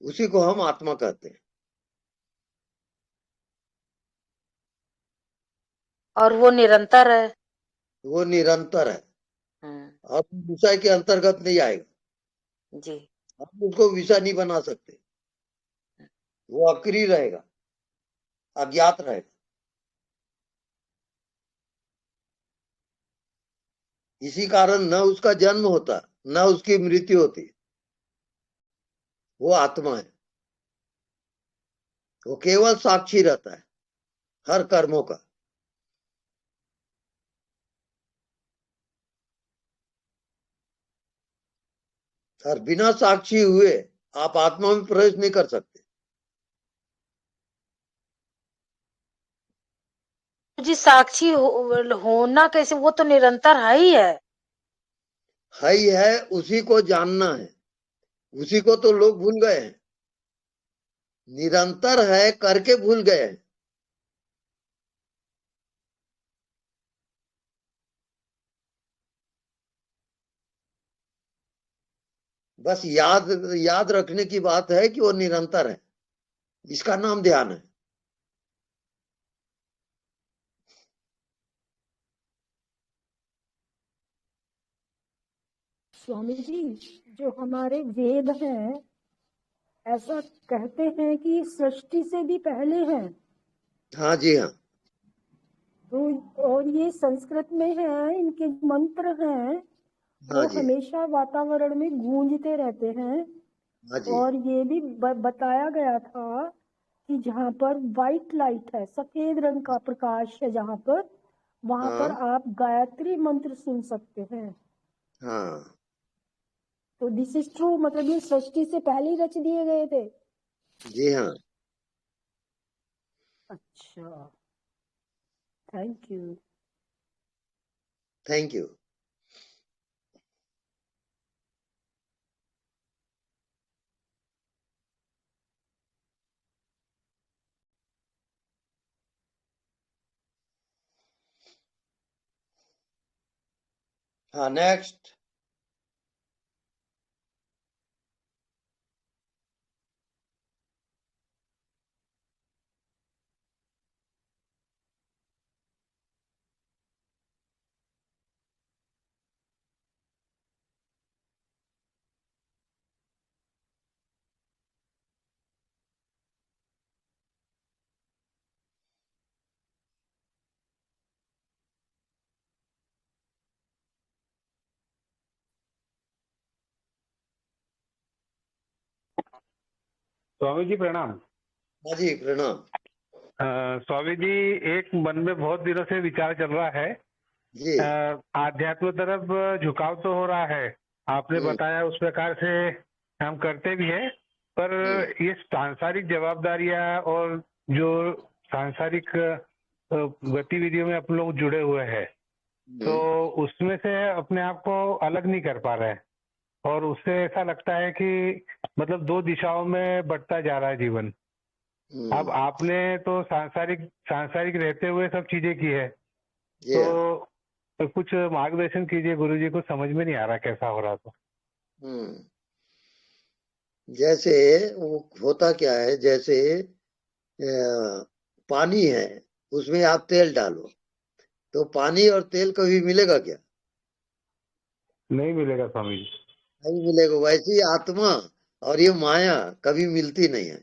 उसी को हम आत्मा कहते हैं। और वो निरंतर है। वो निरंतर है, अब विषय के अंतर्गत नहीं आएगा जी। हम उसको विषय नहीं बना सकते। वो अक्री रहेगा, अज्ञात रहेगा। इसी कारण न उसका जन्म होता, न उसकी मृत्यु होती। वो आत्मा है, वो केवल साक्षी रहता है हर कर्मों का। और बिना साक्षी हुए आप आत्मा में प्रवेश नहीं कर सकते। जी, साक्षी होना कैसे? वो तो निरंतर है ही है, उसी को जानना है। उसी को तो लोग भूल गए हैं। निरंतर है करके भूल गए हैं। बस याद रखने की बात है कि वो निरंतर है, इसका नाम ध्यान है। स्वामी जी, जो हमारे वेद हैं ऐसा कहते हैं कि सृष्टि से भी पहले हैं। हाँ जी, हाँ। तो और ये संस्कृत में है, इनके मंत्र हैं वो हाँ जी, हमेशा वातावरण में गूंजते रहते हैं। हाँ जी, और ये भी बताया गया था कि जहाँ पर व्हाइट लाइट है, सफेद रंग का प्रकाश है, जहाँ पर वहां पर हाँ, आप गायत्री मंत्र सुन सकते हैं। हाँ। तो दिस इज ट्रू, मतलब ये सृष्टि से पहले ही रच दिए गए थे। जी हाँ। अच्छा, थैंक यू। Thank you. हाँ, नेक्स्ट। स्वामी जी प्रणाम। हाँ जी प्रणाम। स्वामी जी, एक मन में बहुत दिनों से विचार चल रहा है, जी। आध्यात्म तरफ झुकाव तो हो रहा है, आपने बताया उस प्रकार से हम करते भी हैं, पर ये सांसारिक जवाबदारियां और जो सांसारिक गतिविधियों में अपन लोग जुड़े हुए हैं, तो उसमें से अपने आप को अलग नहीं कर पा रहे हैं, और उससे ऐसा लगता है कि मतलब दो दिशाओं में बढ़ता जा रहा है जीवन। अब आपने तो सांसारिक रहते हुए सब चीजें की है, तो कुछ मार्गदर्शन कीजिए गुरुजी, को समझ में नहीं आ रहा कैसा हो रहा। तो जैसे वो होता क्या है, जैसे पानी है, उसमें आप तेल डालो, तो पानी और तेल कभी मिलेगा क्या? नहीं मिलेगा स्वामी जी, नहीं मिलेगा। वैसे ही आत्मा और ये माया कभी मिलती नहीं है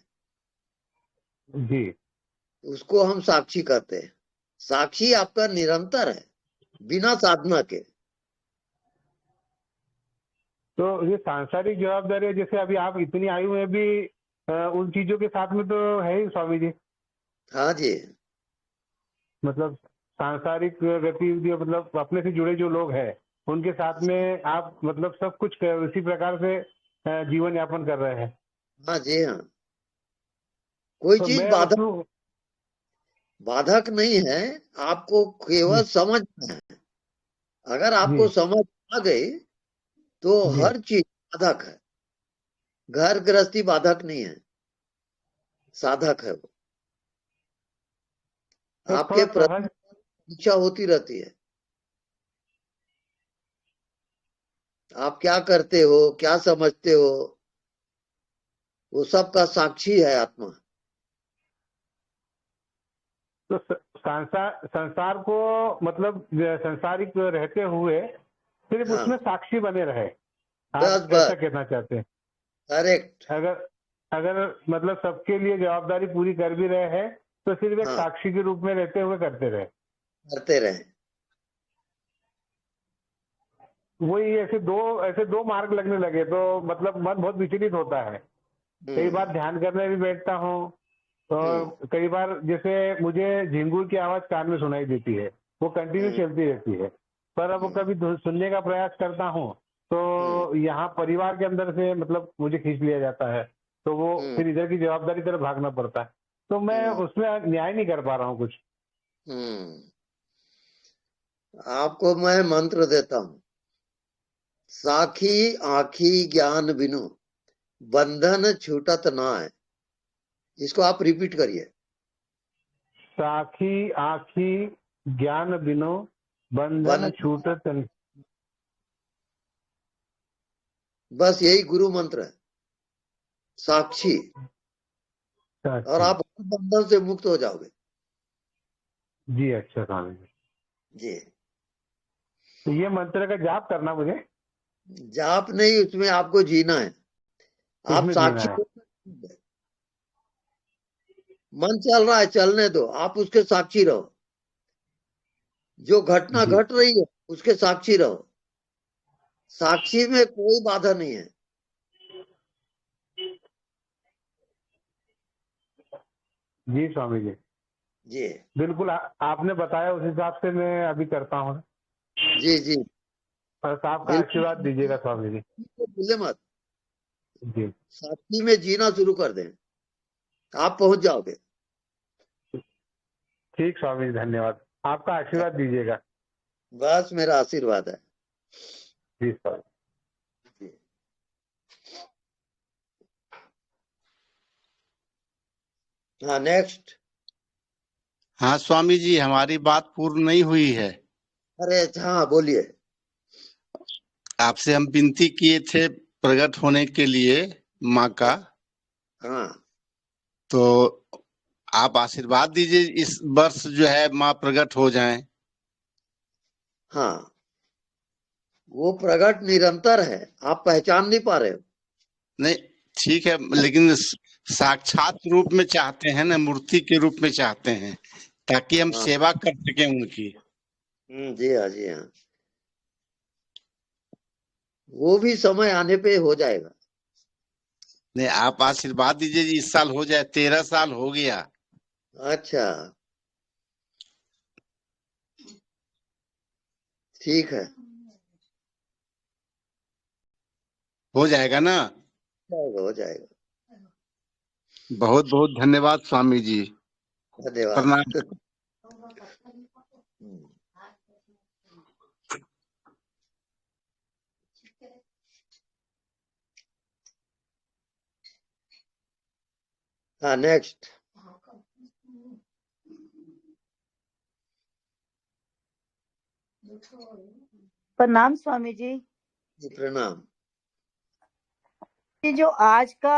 जी। उसको हम साक्षी कहते हैं। साक्षी आपका निरंतर है, बिना साधना के। तो ये सांसारिक जवाबदारी, जैसे अभी आप इतनी आयु में भी उन चीजों के साथ में तो है ही स्वामी जी। हाँ जी। मतलब सांसारिक गतिविधि, मतलब अपने से जुड़े जो लोग हैं उनके साथ में आप मतलब सब कुछ इसी प्रकार से जीवन यापन कर रहे हैं। हाँ जी हाँ। कोई तो चीज बाधक नहीं है, आपको केवल समझना है। अगर आपको समझ आ गई तो हर चीज बाधक है। घर गृहस्थी बाधक नहीं है, साधक है वो। तो आपके प्रति इच्छा होती रहती है, आप क्या करते हो, क्या समझते हो, वो सब का साक्षी है आत्मा। तो संसार को मतलब संसारिक रहते हुए सिर्फ उसमें साक्षी बने रहे, आप ऐसा कहना चाहते हैं? करेक्ट। अगर मतलब सबके लिए जवाबदारी पूरी कर भी रहे हैं तो सिर्फ एक साक्षी के रूप में रहते हुए करते रहे। वही ऐसे दो मार्ग लगने लगे तो मतलब मन बहुत विचलित होता है। कई बार ध्यान करने भी बैठता हूँ तो कई बार जैसे मुझे झिंगुर की आवाज कान में सुनाई देती है, वो कंटिन्यू चलती रहती है, पर अब कभी सुनने का प्रयास करता हूँ तो यहाँ परिवार के अंदर से मतलब मुझे खींच लिया जाता है, तो वो फिर इधर की जवाबदारी तरफ भागना पड़ता है, तो मैं उसमें न्याय नहीं कर पा रहा हूँ कुछ। आपको मैं मंत्र देता हूँ, साखी आखी ज्ञान बिनु बंधन छूटत ना है। इसको आप रिपीट करिए। साखी आखी ज्ञान बिनु बंधन छूटत। बस यही गुरु मंत्र है, साक्षी, और आप बंधन से मुक्त हो जाओगे। जी अच्छा स्वामी जी। तो ये मंत्र का जाप करना मुझे? जाप नहीं, उसमें आपको जीना है। आप साक्षी, मन चल रहा है चलने दो, आप उसके साक्षी रहो। जो घटना घट रही है उसके साक्षी रहो। साक्षी में कोई बाधा नहीं है। जी स्वामी जी। जी बिल्कुल, आपने बताया उस हिसाब से मैं अभी करता हूँ। जी जी। बस आपका आशीर्वाद दीजिएगा स्वामी जी। भूले मत। जी। साक्षी में जीना शुरू कर दें, आप पहुंच जाओगे। ठीक स्वामी जी, धन्यवाद। आपका आशीर्वाद दीजिएगा। बस मेरा आशीर्वाद है जी स्वामी। हाँ नेक्स्ट। हाँ स्वामी जी, हमारी बात पूर्ण नहीं हुई है। अरे हाँ बोलिए। आपसे हम विनती किए थे प्रकट होने के लिए माँ का। हाँ तो आप आशीर्वाद दीजिए, इस वर्ष जो है माँ प्रकट हो जाएं। हाँ, वो प्रकट निरंतर है, आप पहचान नहीं पा रहे हो। नहीं ठीक है, लेकिन साक्षात रूप में चाहते हैं ना, मूर्ति के रूप में चाहते हैं, ताकि हम हाँ। सेवा कर सकें उनकी। जी हाँ जी हाँ, वो भी समय आने पे हो जाएगा। नहीं, आप आशीर्वाद दीजिए जी, इस साल हो जाए। 13 साल हो गया। अच्छा ठीक है, हो जाएगा ना? हो जाएगा। बहुत बहुत धन्यवाद स्वामी जी, धन्यवाद। प्रणाम। हाँ नेक्स्ट। प्रणाम स्वामी जी। प्रणाम। ये जो आज का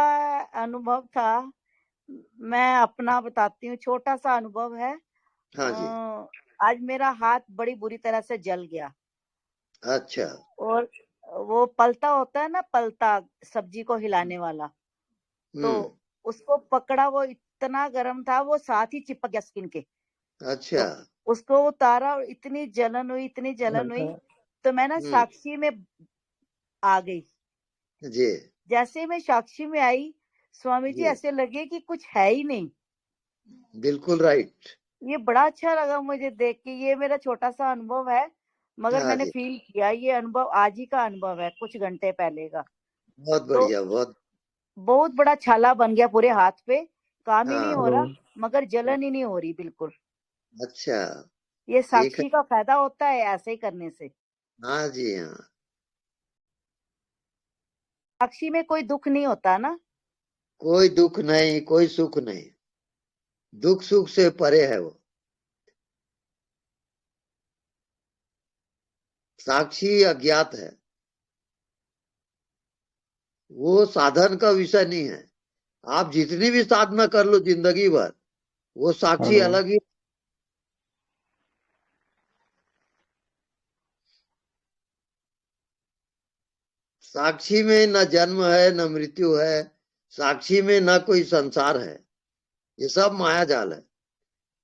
अनुभव था, मैं अपना बताती हूँ, छोटा सा अनुभव है। हाँ जी। आज मेरा हाथ बड़ी बुरी तरह से जल गया। अच्छा। और वो पलता होता है ना, पलता सब्जी को हिलाने वाला, तो उसको पकड़ा, वो इतना गर्म था, वो साथ ही चिपक गया स्किन के। अच्छा। तो उसको उतारा और इतनी जलन हुई, इतनी जलन हुई, तो मैं ना साक्षी में आ गई जी। जैसे मैं साक्षी में आई, स्वामी जी ऐसे लगे कि कुछ है ही नहीं। बिल्कुल राइट। ये बड़ा अच्छा लगा मुझे देख के। ये मेरा छोटा सा अनुभव है, मगर हाँ मैंने जी। फील किया। ये अनुभव आज ही का अनुभव है, कुछ घंटे पहले का। बहुत बढ़िया। बहुत बड़ा छाला बन गया पूरे हाथ पे, काम ही नहीं हो रहा, हाँ। मगर जलन ही नहीं हो रही बिल्कुल। अच्छा ये ठीक है। साक्षी का फायदा होता है ऐसे ही करने से। हाँ जी हाँ, साक्षी में कोई दुख नहीं होता ना। कोई दुख नहीं, कोई सुख नहीं, दुख सुख से परे है वो। साक्षी अज्ञात है, वो साधन का विषय नहीं है। आप जितनी भी साधना कर लो जिंदगी भर, वो साक्षी अलग ही। साक्षी में न जन्म है न मृत्यु है, साक्षी में न कोई संसार है, ये सब माया जाल है।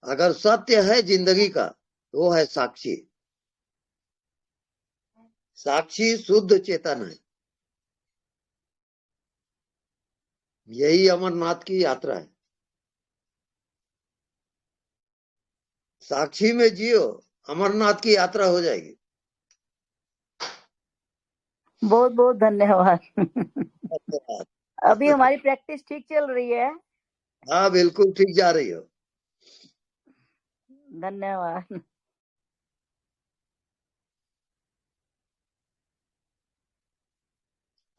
अगर सत्य है जिंदगी का तो वो है साक्षी। साक्षी शुद्ध चेतन है। यही अमरनाथ की यात्रा है। साक्षी में जियो, अमरनाथ की यात्रा हो जाएगी। बहुत बहुत धन्यवाद। अभी हमारी प्रैक्टिस ठीक चल रही है। हाँ बिल्कुल ठीक जा रही हो। धन्यवाद।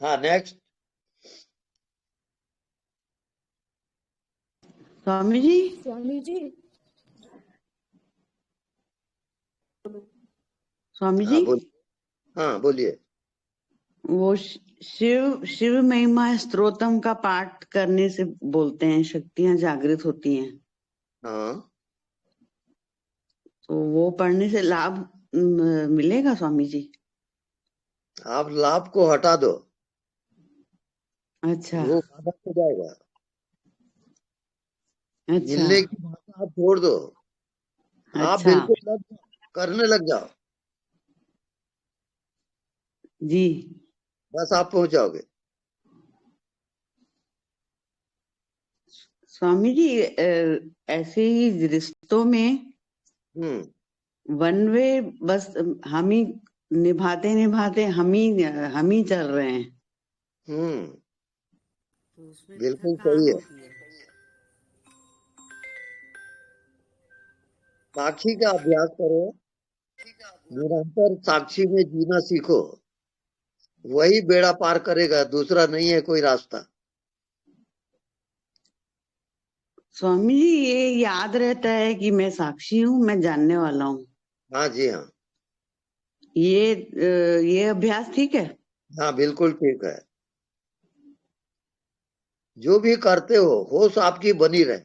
हाँ नेक्स्ट। स्वामी जी। स्वामी जी। स्वामी जी। हाँ बोलिए। वो शिव महिमा स्तोत्रम का पाठ करने से बोलते हैं शक्तियां जागृत होती हैं। हाँ। तो वो पढ़ने से लाभ मिलेगा स्वामी जी? आप लाभ को हटा दो। अच्छा। वो बाधक हो जाएगा। अच्छा। मिलने की भाषा आप छोड़ दो। अच्छा। आप बिल्कुल करने लग जाओ जी। बस आप पहुंच जाओगे। स्वामी जी ऐसे ही रिश्तों में वन वे बस हम ही निभाते निभाते हम ही चल रहे हैं। बिल्कुल सही है। साक्षी का अभ्यास करो, निरंतर साक्षी में जीना सीखो, वही बेड़ा पार करेगा, दूसरा नहीं है कोई रास्ता। स्वामी जी ये याद रहता है कि मैं साक्षी हूँ, मैं जानने वाला हूँ। हाँ जी हाँ, ये अभ्यास ठीक है? हाँ बिल्कुल ठीक है। जो भी करते हो होश आपकी बनी रहे,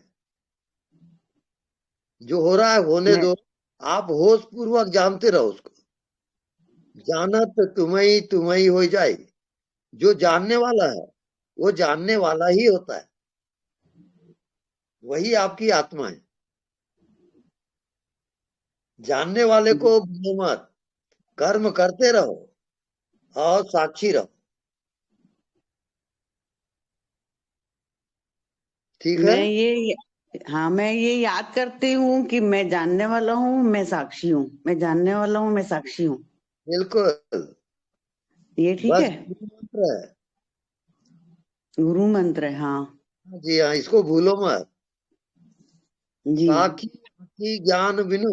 जो हो रहा है होने दो, आप होश पूर्वक जानते रहो उसको। जानत तुम्हें हो जाए। जो जानने वाला है वो जानने वाला ही होता है, वही आपकी आत्मा है। जानने वाले को भूलो मत, कर्म करते रहो और साक्षी रहो। ठीक है? मैं ये याद करती हूँ कि मैं जानने वाला हूँ, मैं साक्षी हूँ, मैं जानने वाला हूँ, मैं साक्षी हूँ। बिल्कुल, ये ठीक है? गुरु मंत्र है। गुरु मंत्र है, हाँ जी हाँ, इसको भूलो मत। जी। साक्षी ज्ञान बिनु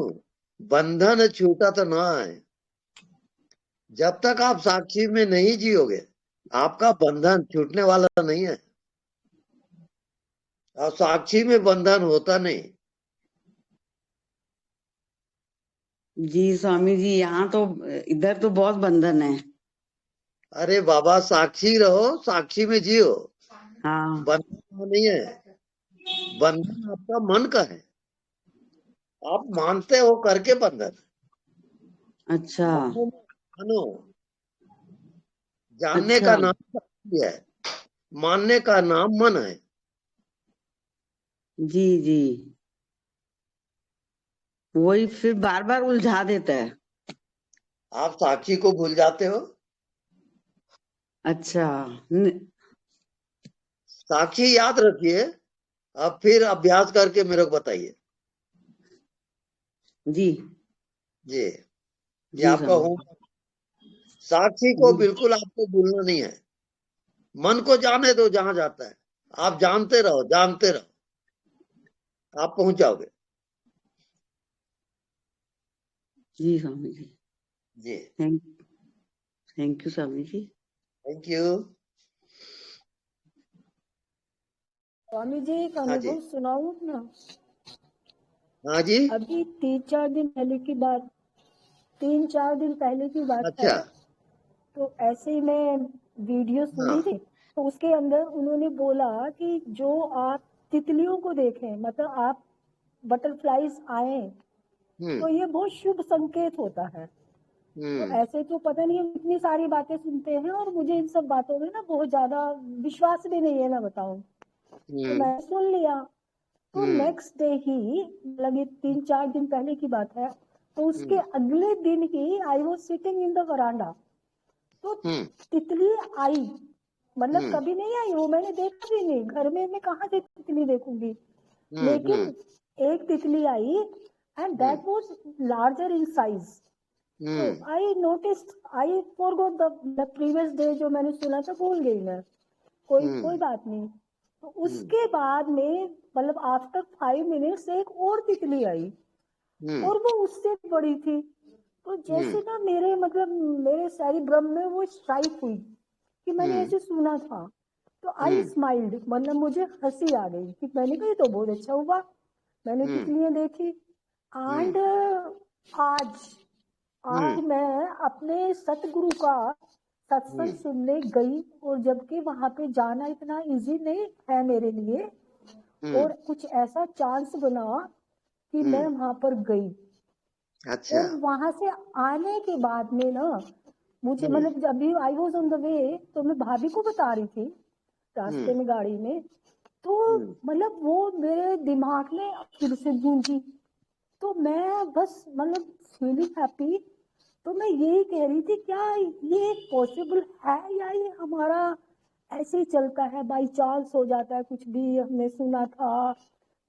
बंधन छूटा तो ना है। जब तक आप साक्षी में नहीं जियोगे, आपका बंधन छूटने वाला नहीं है, और साक्षी में बंधन होता नहीं। जी स्वामी जी, यहाँ तो इधर तो बहुत बंधन है। अरे बाबा, साक्षी रहो, साक्षी में जियो। हाँ, बंधन नहीं है, बंधन आपका मन का है। आप मानते हो करके बंधन। अच्छा, मानो, जानने अच्छा। का नाम साक्षी है, मानने का नाम मन है। जी जी, वही फिर बार बार उलझा देता है। आप साक्षी को भूल जाते हो। अच्छा, साक्षी याद रखिए, अब फिर अभ्यास करके मेरे को बताइए। जी जी, ये आपका होमवर्क। साक्षी को बिल्कुल आपको भूलना नहीं है। मन को जाने दो जहां जाता है, आप जानते रहो, जानते रहो, आप पहुंच जाओगे। जी स्वामी जी। जी, thank you Swami ji. Thank you. Swami ji एक अनुभव सुनाऊं ना? हाँ जी। अभी 3-4 दिन पहले की बात, 3-4 दिन पहले की बात अच्छा। है। तो ऐसे ही मैं वीडियो सुनी थी, तो उसके अंदर उन्होंने बोला कि जो आप तितलियों को देखें, मतलब आप बटरफ्लाईज आए, तो ये बहुत शुभ संकेत होता है। तो ऐसे तो पता नहीं, हम इतनी सारी बातें सुनते हैं और मुझे इन सब बातों में ना बहुत ज्यादा विश्वास भी नहीं है, मैं बताऊं। तो मैं सुन लिया। तो नेक्स्ट डे ही, मतलब 3-4 दिन पहले की बात है, तो उसके अगले दिन ही I was sitting in the veranda, तो तितली आई, मतलब कभी नहीं आई वो, मैंने देखा भी नहीं, घर में मैं कहाँ से तितली देखूंगी, लेकिन एक तितली आई and that was larger in size. तो I noticed, I forgot the previous day, जो मैंने सुना था भूल गई मैं, कोई बात नहीं। तो उसके बाद में, मतलब आफ्टर 5 मिनट्स एक और तितली आई, और वो उससे बड़ी थी। तो जैसे ना मेरे सेरिब्रम में वो स्ट्राइक हुई कि मैंने ऐसे सुना था। तो आई स्माइल्ड, मतलब मुझे हंसी आ गई कि मैंने कहा ये तो बहुत अच्छा हुआ, मैंने तितलियां देखी। एंड आज मैं अपने सतगुरु का सत्संग सुनने गई, और जबकि वहां पे जाना इतना इजी नहीं है मेरे लिए, और कुछ ऐसा चांस बना कि मैं वहां पर गई। अच्छा। और वहां से आने के बाद में ना मुझे, मतलब जब भी I was on the way, तो मैं भाभी को बता रही थी रास्ते में गाड़ी में, तो मतलब वो मेरे दिमाग में फिर से गूंजी। तो मैं बस मतलब फीलिंग हैप्पी। तो मैं यही कह रही थी, क्या ये पॉसिबल है, या ये हमारा ऐसे ही चलता है, बाई चांस हो जाता है, कुछ भी हमने सुना था,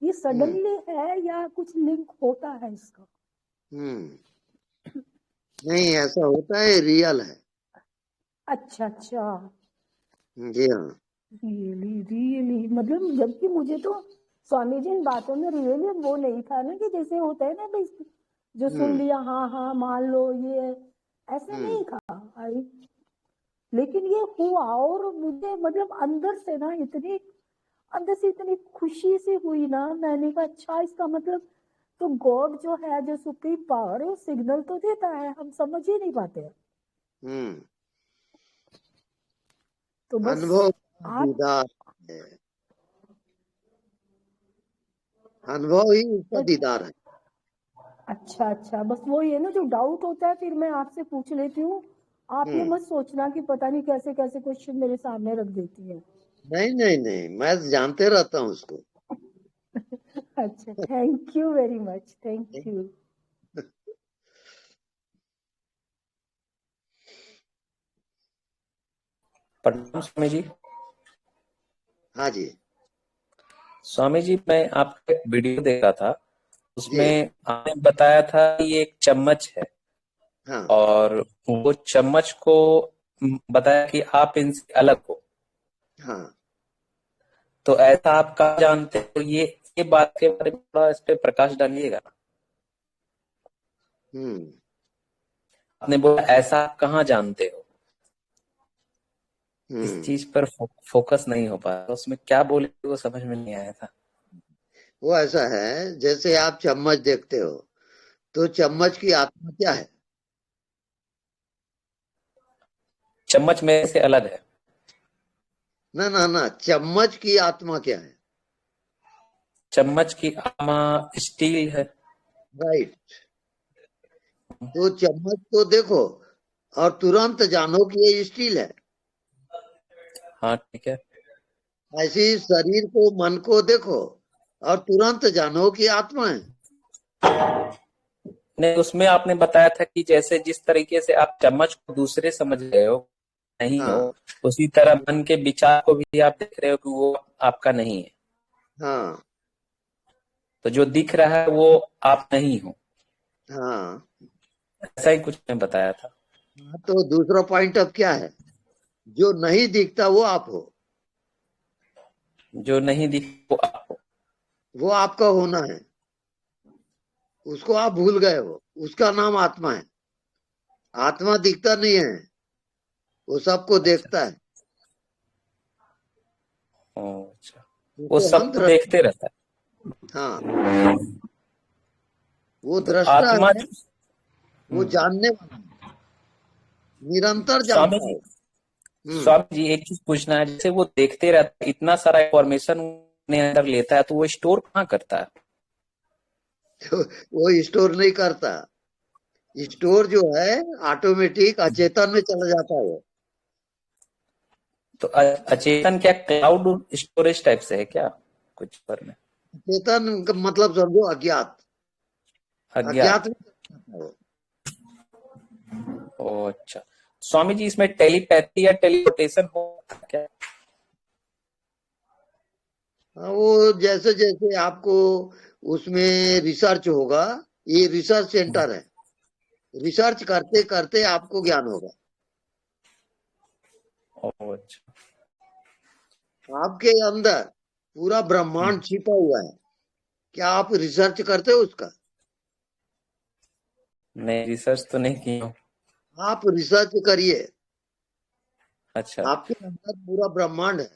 ये सडनली है या कुछ लिंक होता है इसका? नहीं, ऐसा होता है, रियल है। अच्छा अच्छा, जी हाँ, रियली मतलब जबकि मुझे तो स्वामी जी इन बातों में रियली वो नहीं था ना कि जैसे होता है ना भाई जो सुन लिया हाँ हाँ मान लो ये ऐसा नहीं था। लेकिन ये हुआ और मुझे मतलब अंदर से इतनी खुशी सी हुई ना। मैंने कहा अच्छा इसका मतलब तो गॉड जो है जो सुप्रीम पावर है वो सिग्नल तो देता है, हम समझ ही नहीं पाते हैं। तो बस अनुभव आप दीदार है, अनुभव ही उसका दीदार है। अच्छा बस वही है ना जो डाउट होता है फिर मैं आपसे पूछ लेती हूँ। आप ये मत सोचना कि पता नहीं कैसे कैसे क्वेश्चन मेरे सामने रख देती है। नहीं, मैं जानते रहता हूँ उसको। अच्छा thank you very much, thank you. प्रणाम स्वामी जी। हाँ जी स्वामी जी, मैं आपका एक वीडियो देखा था, उसमें आपने बताया था कि ये एक चम्मच है। हाँ। और वो चम्मच को बताया कि आप इनसे अलग हो। हाँ। तो ऐसा आप कहाँ जानते हो? ये बात के बारे में थोड़ा इस पे प्रकाश डालिएगा। आपने बोला ऐसा आप कहाँ जानते हो, इस चीज पर फोकस नहीं हो पाया, तो उसमें क्या बोले वो समझ में नहीं आया था। वो ऐसा है जैसे आप चम्मच देखते हो तो चम्मच की आत्मा क्या है? चम्मच मेरे से अलग है। ना, चम्मच की आत्मा क्या है? चम्मच की आत्मा स्टील है। राइट। तो चम्मच को देखो और तुरंत जानो कि ये स्टील है। हाँ ठीक है। ऐसे ही शरीर को, मन को देखो और तुरंत जानो कि आत्मा है। नहीं, उसमें आपने बताया था कि जैसे जिस तरीके से आप चम्मच को दूसरे समझ रहे हो नहीं हो, उसी तरह मन के विचार को भी आप देख रहे हो कि वो आपका नहीं है। हाँ। तो जो दिख रहा है वो आप नहीं हो। हाँ। ऐसा ही कुछ मैं बताया था। तो दूसरा पॉइंट अब क्या है? जो नहीं दिखता वो आप हो। जो नहीं दिखता वो आप हो। वो आपका होना है, उसको आप भूल गए हो। उसका नाम आत्मा है। आत्मा दिखता नहीं है, वो सबको देखता है। अच्छा, वो सबको देखते रहता है। हाँ, वो दृष्टा आत्मा है, वो जानने वाला है, निरंतर जानता है। स्वामी जी एक चीज पूछना है, जैसे वो देखते रहता है, इतना सारा इंफॉर्मेशन अपने अंदर लेता है, तो वो स्टोर कहाँ करता है? तो वो स्टोर नहीं करता। स्टोर जो है ऑटोमेटिक अचेतन में चला जाता है वो। तो अचेतन क्या क्लाउड स्टोरेज टाइप से है क्या कुछ पर में? अचेतन का मतलब समझो अज्ञात में वो। ओ अच्छा। स्वामी जी इसमें टेलीपैथी या टेलीपोर्टेशन होता है क्या? वो जैसे जैसे आपको उसमें रिसर्च होगा, ये रिसर्च सेंटर है, रिसर्च करते करते आपको ज्ञान होगा। अच्छा। आपके अंदर पूरा ब्रह्मांड छिपा हुआ है, क्या आप रिसर्च करते हो उसका? नहीं, रिसर्च तो नहीं किया हूं। आप रिसर्च करिए। अच्छा। आपके अंदर पूरा ब्रह्मांड है।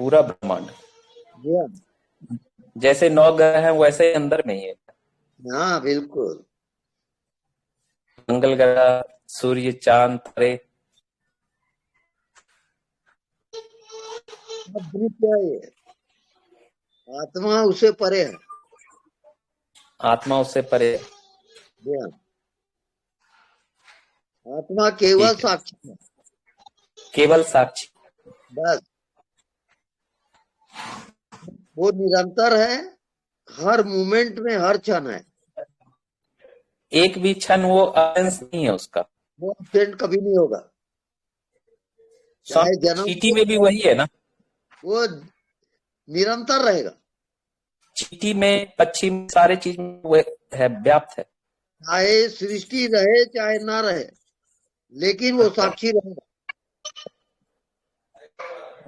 पूरा ब्रह्मांड जैसे 9 ग्रह हैं वैसे ही अंदर में ही है। हाँ बिल्कुल। मंगल ग्रह, सूर्य, चांद, तारे। आत्मा उससे परे है। आत्मा उससे परे है। आत्मा केवल साक्षी है। केवल साक्षी। बस वो निरंतर है, हर मोमेंट में, हर क्षण है। एक भी क्षण वो अबसेंस नहीं है उसका। वो अबसेंट कभी नहीं होगा। चाहे जन्म चीटी में भी वही है ना? वो निरंतर रहेगा। चीटी में, पक्षी में, सारे चीज में वो है, व्याप्त है। चाहे सृष्टि रहे चाहे ना रहे, लेकिन वो साक्षी रहेगा।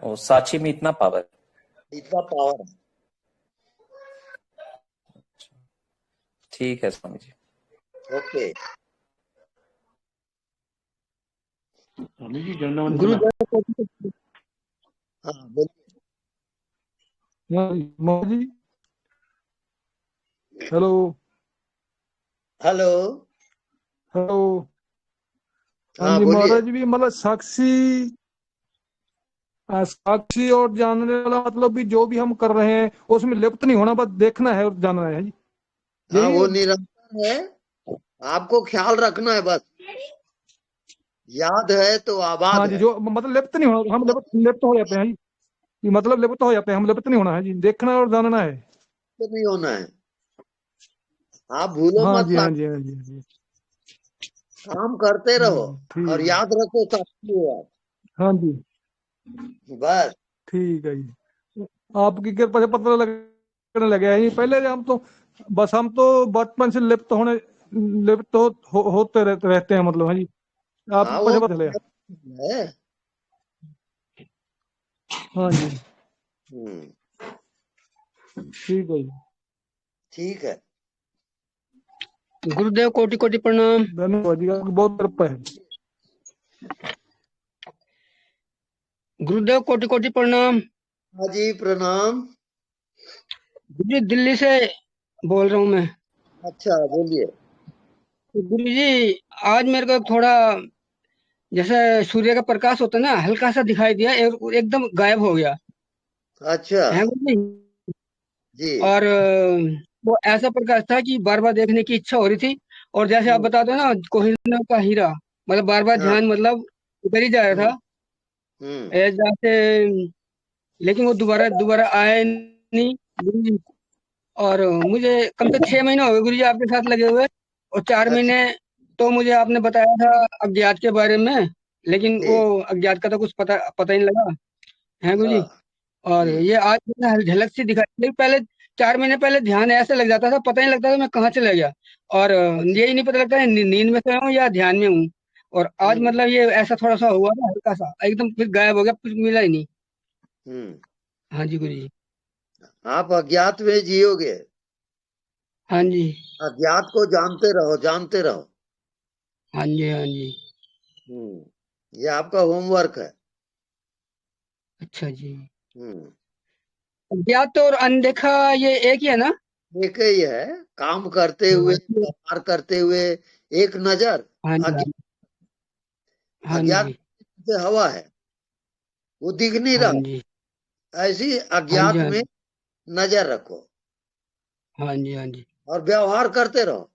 वो साक्षी में इतना पावर है। इतना पावर है। ठीक है स्वामी जी। ओके स्वामी जी धन्यवाद। गुरुदेव हाँ बोलिए। महाराज जी हेलो हेलो हेलो। हाँ हाँ जी बोलिए। महाराज भी मतलब साक्षी और जानने वाला मतलब भी जो भी हम कर रहे हैं उसमें लिप्त नहीं होना, बस देखना है और जानना है जी। हाँ वो यही निरंतर है, आपको ख्याल रखना है बस। याद है तो आबाद हाँ जी, है। जो मतलब लिप्त नहीं होना, हम लिप्त हो जाते हैं जी। ये मतलब लिप्त हो जाते हैं, हम लिप्त नहीं होना है जी, देखना और जानना है। तो नहीं होना है, आप भूलो हाँ मत जी हाँ साहब। जी हाँ जी हाँ जी। काम करते रहो ठीक और है। याद रखो साक्षी हो आप, हाँ जी बस। ठीक है जी। आपकी कृपा से पता लगने लगे है जी। पहले हम तो बचपन से लिप्त होते रहते हैं मतलब। हाँ जी हाँ आपकी वो कृपा से पता लगा। है। हाँ जी ठीक है जी। ठीक है। गुरुदेव कोटि कोटि प्रणाम। धन्यवाद जी, आपकी बहुत कृपा है। गुरुदेव कोटि कोटि प्रणाम। हाँ जी प्रणाम। जी दिल्ली से बोल रहा हूँ मैं। अच्छा बोलिए। गुरु जी आज मेरे को थोड़ा जैसे सूर्य का प्रकाश होता है ना, हल्का सा दिखाई दिया एकदम गायब हो गया अच्छा है गुरु जी। जी। और वो ऐसा प्रकाश था कि बार बार देखने की इच्छा हो रही थी। और जैसे आप बताते हो ना कोहिनूर का हीरा, मतलब बार बार हाँ ध्यान मतलब उधर ही जा रहा था जैसे, लेकिन वो दोबारा दोबारा आया नहीं गुरु जी। और मुझे कम से 6 महीने हो गए गुरु जी आपके साथ लगे हुए। और 4 अच्छा महीने तो मुझे आपने बताया था अज्ञात के बारे में, लेकिन वो अज्ञात का तो कुछ पता ही नहीं लगा है गुरु जी। और ये आज मैंने झलक सी दिखाई, लेकिन पहले 4 महीने पहले ध्यान ऐसे लग जाता था, पता ही नहीं लगता था मैं कहाँ चला गया। और यही नहीं पता लगता है नींद में सोया हूँ या ध्यान में हूँ। और आज मतलब ये ऐसा थोड़ा सा हुआ ना, हल्का सा एकदम फिर गायब हो गया, कुछ मिला ही नहीं। हाँ जी गुरु जी। आप अज्ञात में जियोगे, हाँ जी अज्ञात को जानते रहो जानते रहो। हाँ जी हाँ जी। ये आपका होमवर्क है। अच्छा जी। अज्ञात और अनदेखा ये एक ही है ना? एक ही है, काम करते हुए व्यवहार करते हुए एक नजर। हाँ जी हाँ अज्ञात जी से हवा है, वो दिख नहीं हाँ रहा, जी ऐसी हाँ जी अज्ञात हाँ में जी नजर रखो हाँ जी हाँ जी। और व्यवहार करते रहो।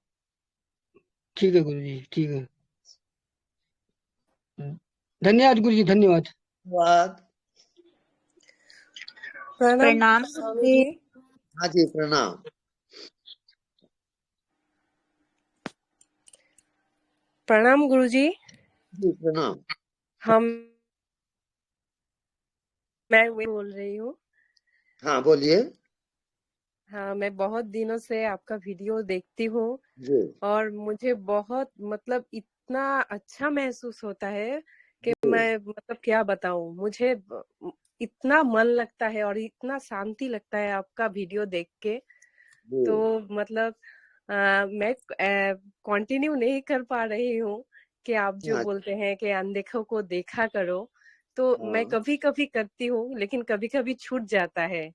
ठीक है गुरु जी ठीक है। धन्यवाद गुरु जी धन्यवाद। धन्यवाद। प्रणाम स्वामी जी। हाँ जी प्रणाम। प्रणाम गुरु जी। जी प्रणाम। मैं बोल रही हूँ। हाँ बोलिए। हाँ मैं बहुत दिनों से आपका वीडियो देखती हूँ और मुझे बहुत मतलब इतना अच्छा महसूस होता है कि मैं मतलब क्या बताऊँ, मुझे इतना मन लगता है और इतना शांति लगता है आपका वीडियो देख के। तो मतलब मैं कंटिन्यू नहीं कर पा रही हूँ कि आप जो बोलते हैं कि अनदेखों को देखा करो, तो मैं कभी कभी करती हूँ लेकिन कभी कभी छूट जाता है।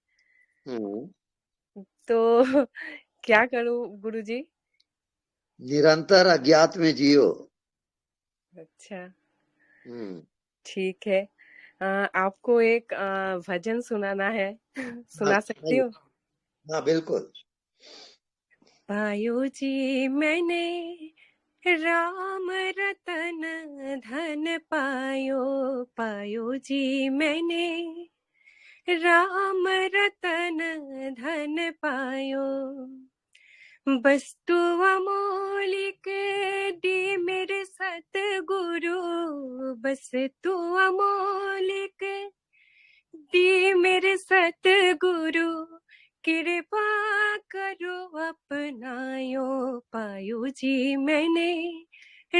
तो क्या करूं गुरुजी? निरंतर अज्ञात में जियो। अच्छा ठीक है। आपको एक भजन सुनाना है, सुना सकती हो? हाँ बिल्कुल। पायो जी मैंने राम रतन धन पायो, पायो जी मैंने राम रतन धन पायो, वस्तु अमोलिक दी मेरे सतगुरु, वस्तु अमोलिक दी मेरे सतगुरु, कृपा करो अपनायो, पायो जी मैंने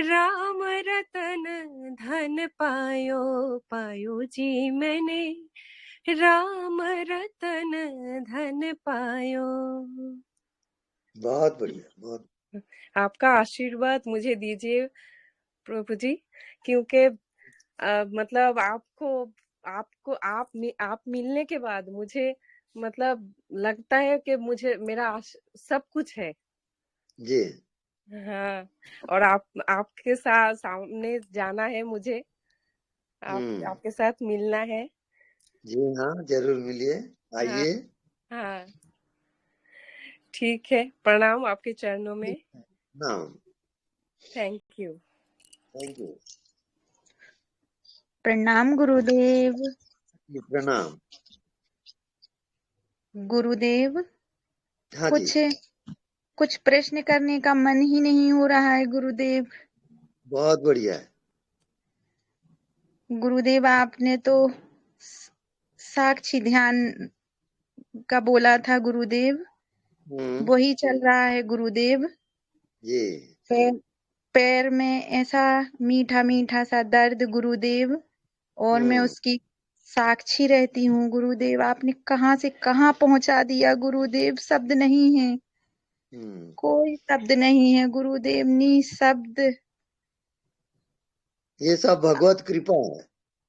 राम रतन धन पायो, पायो जी मैंने राम रतन धन पायो। बहुत बढ़िया, बहुत। आपका आशीर्वाद मुझे दीजिए प्रभु जी, क्योंकि मतलब आप मिलने के बाद मुझे मतलब लगता है कि मुझे मेरा सब कुछ है जी। हाँ, और आपके साथ सामने जाना है मुझे, आपके साथ मिलना है। जी हाँ, जरूर मिलिए, आइए। हाँ, ठीक है, प्रणाम आपके चरणों में। प्रणाम। Thank you. Thank you. प्रणाम गुरुदेव। प्रणाम गुरुदेव। हाँ कुछ प्रश्न करने का मन ही नहीं हो रहा है गुरुदेव। बहुत बढ़िया है गुरुदेव, आपने तो साक्षी ध्यान का बोला था गुरुदेव, वही चल रहा है गुरुदेव। जी। पैर में ऐसा मीठा मीठा सा दर्द गुरुदेव, और मैं उसकी साक्षी रहती हूँ गुरुदेव। आपने कहाँ से कहाँ पहुंचा दिया गुरुदेव, शब्द नहीं है, कोई शब्द नहीं है गुरुदेव, निशब्द। ये सब भगवत कृपा है,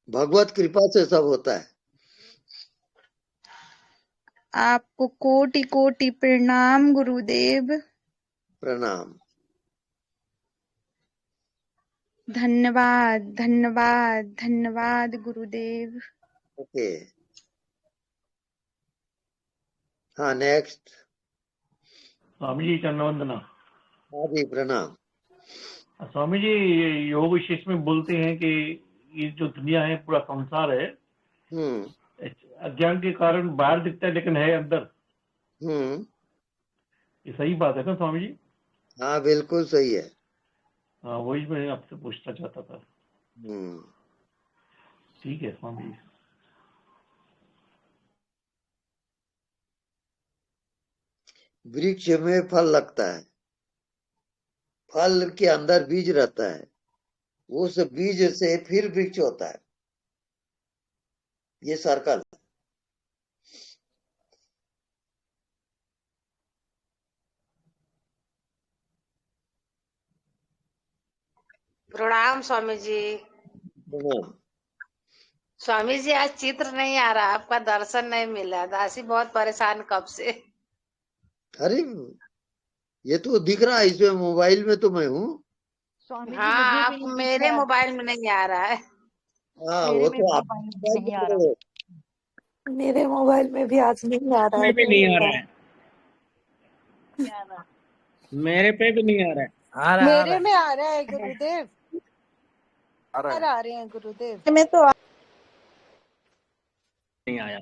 भगवत कृपा से सब होता है। आपको कोटि कोटि प्रणाम गुरुदेव। प्रणाम। धन्यवाद धन्यवाद धन्यवाद गुरुदेव। ओके, हाँ नेक्स्ट। स्वामी जी चरणवंदना। हाँ जी प्रणाम। स्वामी जी, योग विशेष में बोलते हैं कि ये जो दुनिया है, पूरा संसार है, अज्ञान के कारण बाहर दिखता है लेकिन है अंदर। ये सही बात है ना स्वामी जी? हाँ बिल्कुल सही है। हाँ, वही मैं आपसे पूछना चाहता था। ठीक है स्वामी जी। वृक्ष में फल लगता है, फल के अंदर बीज रहता है, उस बीज से फिर वृक्ष होता है, ये सर्कल। प्रणाम स्वामी जी। स्वामी जी, आज चित्र नहीं आ रहा, आपका दर्शन नहीं मिला, दासी बहुत परेशान कब से। अरे ये तो दिख रहा है इसमें, मोबाइल में तो मैं हूँ। हाँ, आप मेरे मोबाइल में नहीं आ रहा है। हाँ वो तो आप नहीं आ रहा, मेरे मोबाइल में भी आज नहीं आ रहा है। भी नहीं आ रहा है, मेरे पे भी नहीं आ रहा है। मेरे में आ रहा है गुरुदेव, आ रहे हैं गुरुदेव में तो नहीं आया।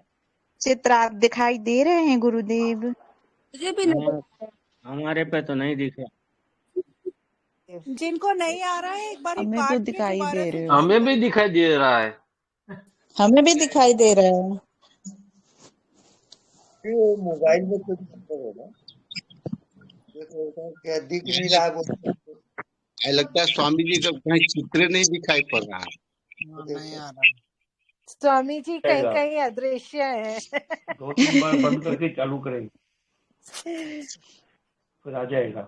चित्र आप दिखाई दे रहे हैं गुरुदेव? मुझे भी नहीं, हमारे पे तो नहीं दिख रहा। जिनको नहीं आ रहा है एक बार हमें तो दिखाई दे रहे हो। हमें भी दिखाई दे रहा है। हमें भी दिखाई दे रहा है। मोबाइल में कुछ होगा, क्या दिख नहीं रहा है। लगता है स्वामी जी का कहीं चित्र नहीं दिखाई पड़ रहा है। नहीं आ रहा। स्वामी जी कहीं कहीं अदृश्य है। 2-3 बार बंद करके चालू करेंगे, फिर आ जाएगा।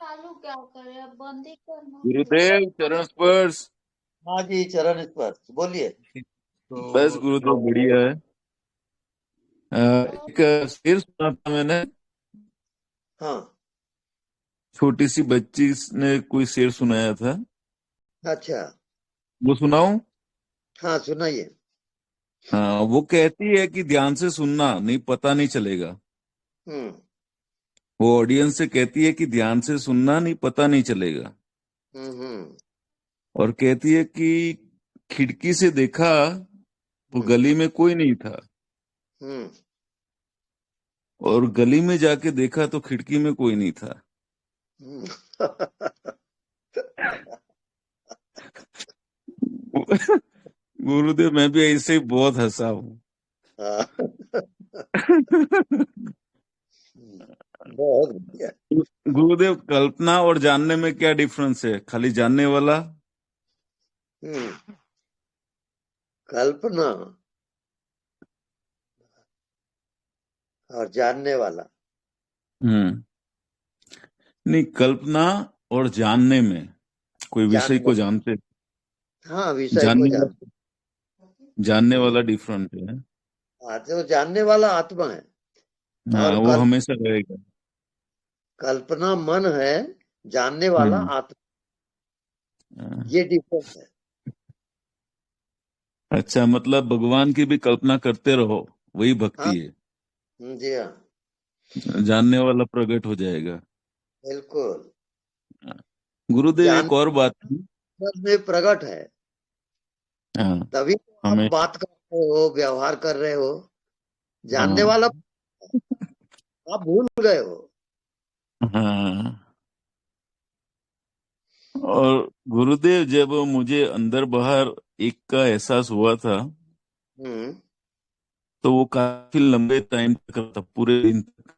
चालू क्या करे, अब बंद ही करना। गुरुदेव चरण स्पर्श। हाँ जी चरण स्पर्श, बोलिए। बस गुरुदेव बढ़िया है। एक शेर सुना था मैंने। हाँ। छोटी सी बच्ची ने कोई शेर सुनाया था। अच्छा, वो सुनाऊं? हाँ सुनाइए। हाँ, वो कहती है कि ध्यान से सुनना, नहीं पता नहीं चलेगा। वो ऑडियंस से कहती है कि ध्यान से सुनना, नहीं पता नहीं चलेगा। और कहती है कि खिड़की से देखा तो गली में कोई नहीं था, और गली में जाके देखा तो खिड़की में कोई नहीं था। गुरुदेव, मैं भी ऐसे ही बहुत हंसा हूँ। बहुत बढ़िया। गुरुदेव, कल्पना और जानने में क्या डिफरेंस है? खाली जानने वाला। कल्पना और जानने वाला। नहीं, कल्पना और जानने में कोई विषय को जानते, हाँ, विषय को जानने वाला डिफरेंट है। हाँ, तो जानने वाला आत्मा है। हाँ, और वो हमेशा रहेगा। कल्पना मन है, जानने वाला आत्मा, ये डिफरेंस है। अच्छा, मतलब भगवान की भी कल्पना करते रहो, वही भक्ति है। जी हाँ, जानने वाला प्रकट हो जाएगा। बिल्कुल। गुरुदेव, एक और बात में प्रकट है, तभी तो आप बात कर रहे हो, व्यवहार कर रहे हो। जानने वाला आप भूल गए हो। हाँ। और गुरुदेव, जब मुझे अंदर बाहर एक का एहसास हुआ था, तो वो काफी लंबे टाइम तक था, पूरे दिन तक।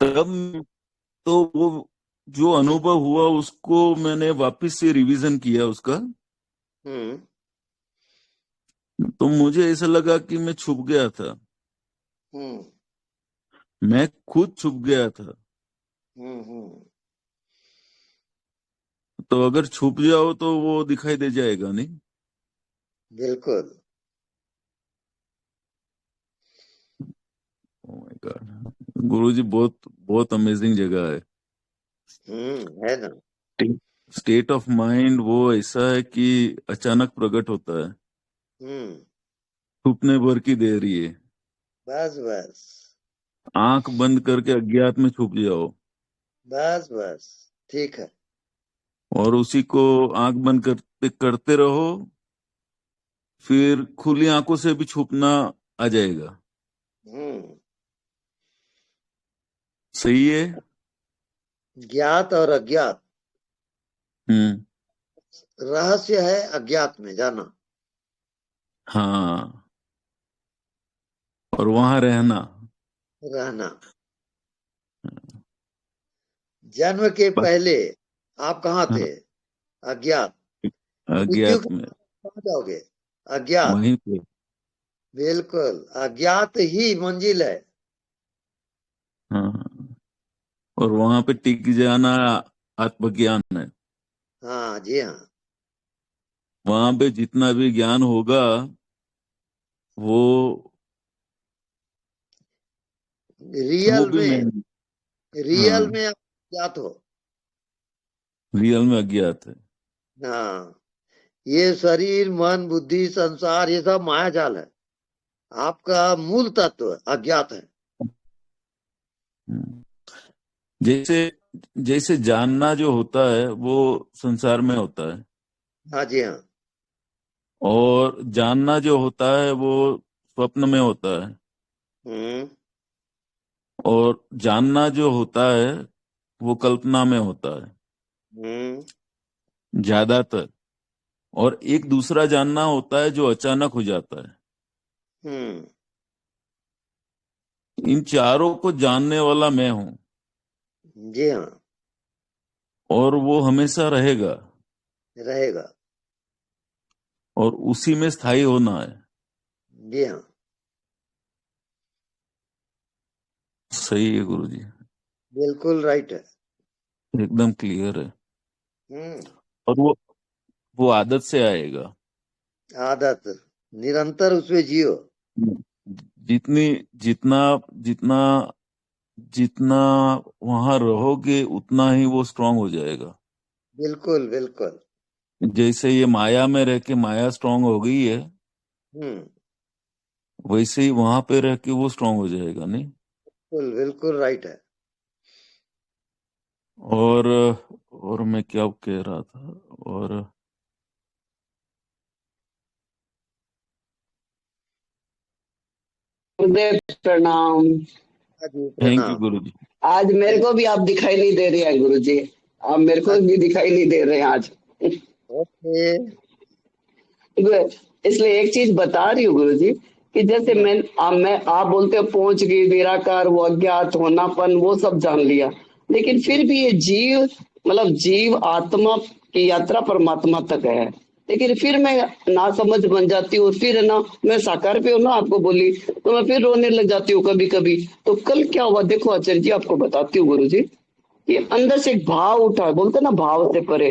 तब तो वो जो अनुभव हुआ उसको मैंने वापस से रिवीजन किया उसका। तो मुझे ऐसा लगा कि मैं छुप गया था, मैं खुद छुप गया था। तो अगर छुप जाओ तो वो दिखाई दे जाएगा, नहीं? बिल्कुल। ओह माय गॉड, गुरुजी, बहुत बहुत अमेजिंग जगह है। है ना। स्टेट ऑफ माइंड वो ऐसा है कि अचानक प्रकट होता है, छुपने भर की देरी है। बस बस, आंख बंद करके अज्ञात में छुप जाओ, बस बस, ठीक है। और उसी को आंख बंद करते रहो, फिर खुली आंखों से भी छुपना आ जाएगा। सही है। ज्ञात और अज्ञात, रहस्य है अज्ञात में जाना। हाँ, और वहां रहना। जन्म के पहले आप कहाँ थे? अज्ञात। अज्ञात में। कहाँ जाओगे? अज्ञात। वहीं पे। बिल्कुल, अज्ञात ही मंजिल है। हाँ, और वहां पे टिक जाना आत्मज्ञान है। हाँ जी हाँ। वहां पे जितना भी ज्ञान होगा वो रियल में आप अज्ञात हो। रियल में अज्ञात है। हाँ, ये शरीर, मन, बुद्धि, संसार, ये सब माया जाल है। आपका मूल तत्व अज्ञात है। जैसे जैसे जानना जो होता है वो संसार में होता है, हाँ जी हाँ। और जानना जो होता है वो स्वप्न में होता है, और जानना जो होता है वो कल्पना में होता है ज्यादातर। और एक दूसरा जानना होता है जो अचानक हो जाता है। इन चारों को जानने वाला मैं हूं। जी हाँ। और वो हमेशा रहेगा, और उसी में स्थायी होना है। जी हाँ। सही है गुरुजी, बिल्कुल राइट है, एकदम क्लियर है। और वो आदत से आएगा। आदत, निरंतर उसमें जियो। जितना जितना जितना वहां रहोगे उतना ही वो स्ट्रांग हो जाएगा। बिल्कुल बिल्कुल। जैसे ये माया में रह के माया स्ट्रांग हो गई है, वैसे ही वहां पे रह के वो स्ट्रांग हो जाएगा, नहीं? बिल्कुल बिल्कुल राइट है। और मैं क्या कह रहा था? और गुरुदेव प्रणाम। थैंक यू गुरुजी। आज मेरे को भी आप दिखाई नहीं दे रहे हैं गुरुजी, आप मेरे को भी दिखाई नहीं दे रहे हैं आज। ओके। इसलिए एक चीज बता रही हूँ गुरुजी कि जैसे मैं आप बोलते हो पहुंच गई निराकार, वो अज्ञात होनापन, वो सब जान लिया, लेकिन फिर भी ये जीव मतलब जीव आत्मा की यात्रा परमात्मा तक है। लेकिन फिर मैं ना समझ बन जाती हूँ, फिर है ना मैं साकार पे हूँ ना, आपको बोली तो मैं फिर रोने लग जाती हूँ कभी कभी। तो कल क्या हुआ देखो आचार्य जी, आपको बताती हूँ गुरु जी। ये अंदर से एक भाव उठा, बोलते ना भाव से परे,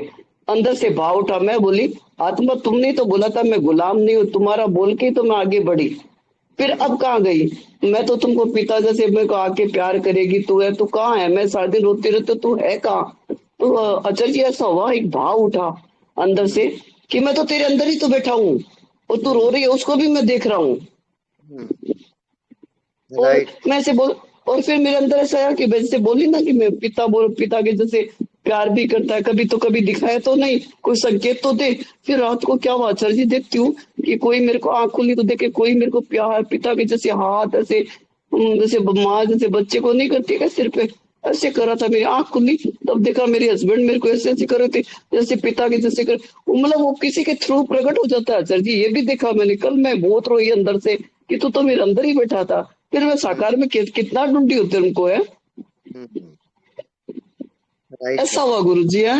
अंदर से भाव उठा। मैं बोली आत्मा तुमने तो बोला था मैं गुलाम नहीं हूँ, तुम्हारा बोल के तो मैं आगे बढ़ी। फिर अब कहाँ गई? मैं तो तुमको पिता जैसे मेरे को आके प्यार करेगी, तू है, तू कहाँ है? मैं सारा दिन रोती रहती हूँ, तू है कहाँ? तो आचार्य जी ऐसा हुआ, एक भाव उठा अंदर से कि मैं तो तेरे अंदर ही तो बैठा हूँ और तू रो रही है, उसको भी मैं देख रहा हूँ। और मैं ऐसे बोल, और फिर मेरे अंदर ऐसा आया कि वैसे बोली ना कि मैं पिता के जैसे प्यार भी करता है, कभी तो कभी दिखाया तो नहीं, कोई संकेत तो दे। फिर रात को क्या हुआ आचार्य जी, देखती हूँ कि कोई मेरे को आंख खुली तो देखे कोई मेरे को प्यार पिता के जैसे हाथ ऐसे जैसे माँ जैसे बच्चे को नहीं करती है सिर पे, ऐसे कर रहा था। मेरी आंख खुली तब देखा मेरे हस्बैंड मेरे को ऐसे ऐसे कर रहे थे जैसे पिता के जैसे कर, मतलब वो किसी के थ्रू प्रकट हो जाता है आचार्य जी। ये भी देखा मैंने कल, मैं बहुत रोई अंदर से कि तू तो मेरे अंदर ही बैठा था। फिर मैं साकार में कितना ढूंढी होते उनको है। ऐसा हुआ गुरु जी है।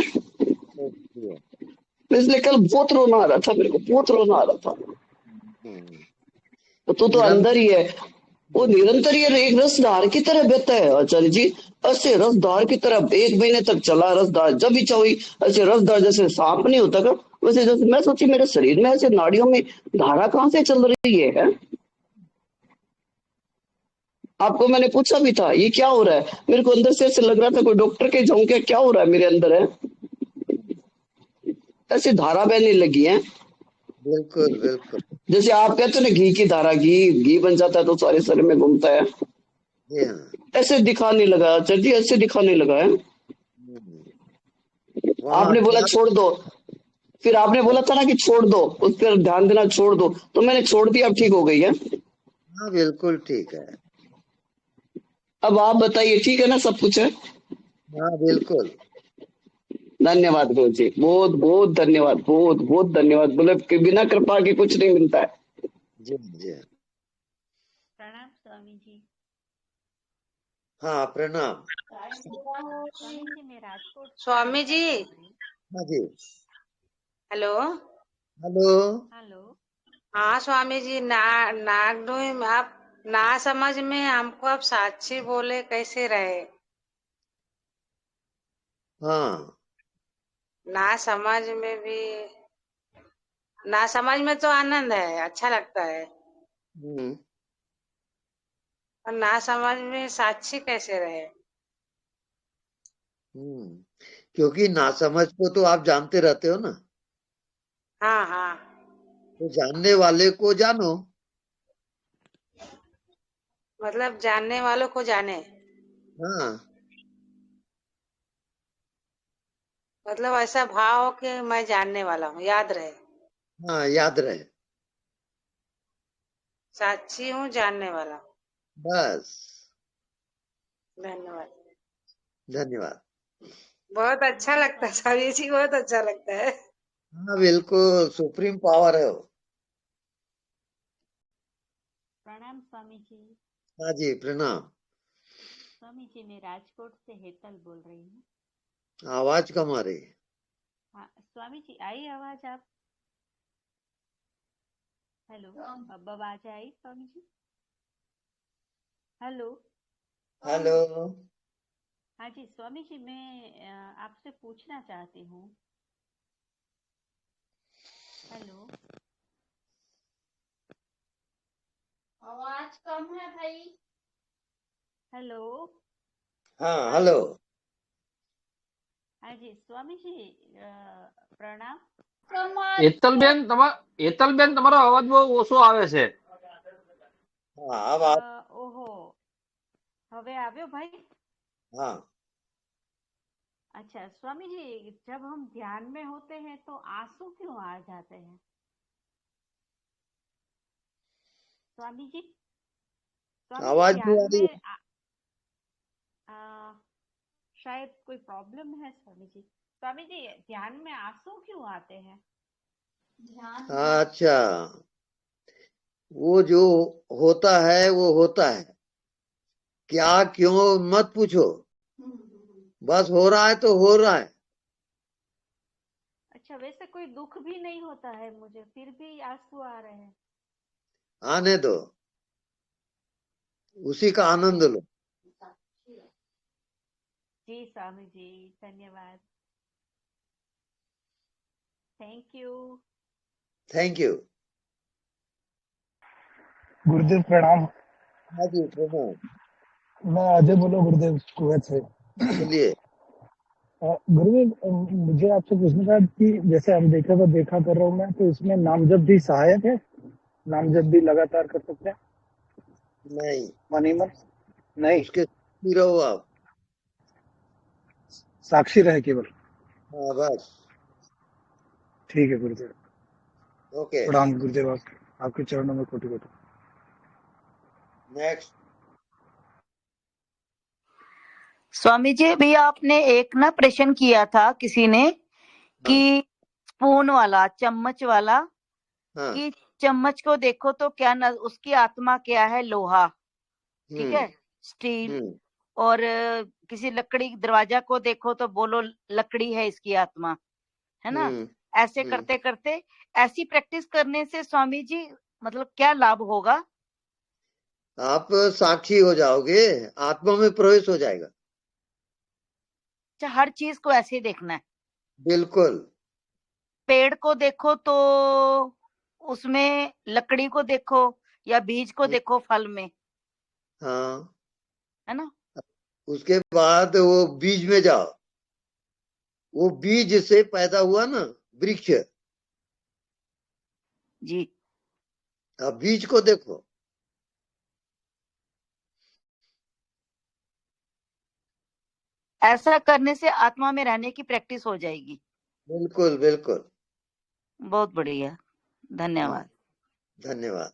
इसलिए कल बहुत रोना आ रहा था, मेरे को बहुत रोना आ रहा था। तो तू अंदर ही है, वो निरंतर ये एक रसधार की तरह बहता है आचार्य जी, ऐसे रसधार की तरह 1 महीने तक चला रसधार। जब इच्छा हुई ऐसे रसधार, जैसे सांप नहीं होता का वैसे, जैसे मैं सोची मेरे शरीर में ऐसे नाड़ियों में धारा कहाँ से चल रही है? आपको मैंने पूछा भी था ये क्या हो रहा है, मेरे को अंदर से ऐसे लग रहा था कोई डॉक्टर के जाऊं क्या हो रहा है मेरे अंदर है, ऐसी धारा बहने लगी है। बिल्कुल बिल्कुल, जैसे आप कहते हो ना घी की धारा, घी बन जाता है तो सारे शरीर में घूमता है, जी हाँ। ऐसे दिखाने लगा आचार्य जी, ऐसे दिखाने लगा है। आपने बोला छोड़ दो, फिर आपने बोला था ना कि छोड़ दो, उस पर ध्यान देना छोड़ दो, तो मैंने छोड़ दिया, अब ठीक हो गई है। हाँ बिल्कुल ठीक है। अब आप बताइए ठीक है ना, सब कुछ है? हाँ बिल्कुल। धन्यवाद गुरु जी, बहुत बहुत धन्यवाद, बहुत बहुत धन्यवाद। बोले कि बिना कृपा के कुछ नहीं मिलता है। जी जी प्रणाम स्वामी जी। हाँ प्रणाम। स्वामी जी मैं राजकोट स्वामी जी। हाँ जी। Hello hello. हेलो। हाँ स्वामी जी, नागडोई में आप ना समझ में हमको आप साक्षी बोले कैसे रहे? हाँ ना समझ में भी, ना समझ में तो आनंद है, अच्छा लगता है, और ना समझ में साक्षी कैसे रहे? क्योंकि नासमझ को तो आप जानते रहते हो ना, हाँ हाँ। तो जानने वाले को जानो। मतलब जानने वालों को जाने, हाँ मतलब ऐसा भाव हो कि मैं जानने वाला हूँ, याद रहे। हाँ याद रहे, साक्षी हूँ, जानने वाला हूँ। बस। धन्यवाद। धन्यवाद। बहुत अच्छा लगता है स्वामी जी, बहुत अच्छा लगता है। हाँ बिल्कुल, सुप्रीम पावर है वो। प्रणाम स्वामी जी। हाँ जी प्रणाम। स्वामी जी मैं राजकोट से हेतल बोल रही हूँ। आवाज कम आ रही है। हाँ स्वामी जी, आई आवाज आप? हेलो, अब आवाज आई स्वामी जी? Hello hello. हाँ जी स्वामी जी, मैं आपसे पूछना चाहती हूँ। हेलो, आवाज कम है भाई। हेलो। हाँ हेलो। हाँ जी स्वामी जी, प्रणाम। હેતલબેન તમારો અવાજ બહુ ઓછો આવે છે. हाँ अब ઓહો, હવે આવ્યો ભાઈ? हाँ अच्छा स्वामी जी, जब हम ध्यान में होते हैं तो आंसू क्यों आ जाते हैं स्वामी जी? स्वामी जी आवाज नहीं ध्यान आ रही में शायद कोई प्रॉब्लम है स्वामी जी। स्वामी जी ध्यान में आंसू क्यों आते हैं? है। अच्छा, वो जो होता है वो होता है, क्या क्यों मत पूछो, बस हो रहा है तो हो रहा है। अच्छा, वैसे कोई दुख भी नहीं होता है मुझे, फिर भी आंसू आ रहे हैं। आने दो, उसी का आनंद लो। जी स्वामी जी, धन्यवाद। Thank you. Thank you. गुरुदेव प्रणाम। हाँ जी प्रणाम। मैं अजय बोलो गुरुदेव कुवैत से। बोलिए। गुरुदेव मुझे आपसे पूछना था कि जैसे हम देखा कर रहा हूँ मैं, तो इसमें नामजप भी सहायक है? नामजप भी लगातार कर सकते हैं? नहीं, मनी मन नहीं, उसके साक्षी रहो आप। साक्षी रहे केवल। हाँ बस। ठीक है गुरुदेव। ओके। प्रणाम गुरुदेव, आपके चरणों में कोटि कोटि। नेक्स्ट। स्वामी जी, अभी आपने एक ना प्रश्न किया था किसी ने कि स्पून वाला, चम्मच वाला, कि चम्मच को देखो तो क्या उसकी आत्मा क्या है? लोहा, ठीक है, स्टील। और किसी लकड़ी दरवाजा को देखो तो बोलो लकड़ी है इसकी आत्मा, है ना? ऐसे करते करते ऐसी प्रैक्टिस करने से स्वामी जी मतलब क्या लाभ होगा? आप साक्षी हो जाओगे, आत्मा में प्रवेश हो जाएगा। अच्छा, हर चीज को ऐसे देखना है? बिल्कुल। पेड़ को देखो तो उसमें, लकड़ी को देखो या बीज को देखो फल में, हाँ, है ना? उसके बाद वो बीज में जाओ, वो बीज से पैदा हुआ ना वृक्ष जी। अब बीज को देखो। ऐसा करने से आत्मा में रहने की प्रैक्टिस हो जाएगी। बिल्कुल बिल्कुल। बहुत बढ़िया, धन्यवाद। धन्यवाद।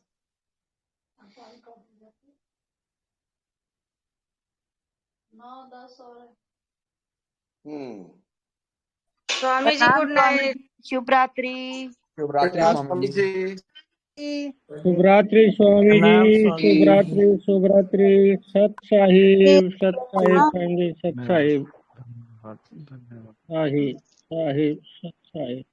स्वामी जी गुड नाइट। शुभ रात्रि। शुभ रात्रि स्वामी जी। शुभ रात्रि स्वामी जी, शुभ रात्रि, शुभ रात्रि। सत साहिब, सत साहिब, सत साहिब, साहिब, साहिब, सत साहिब।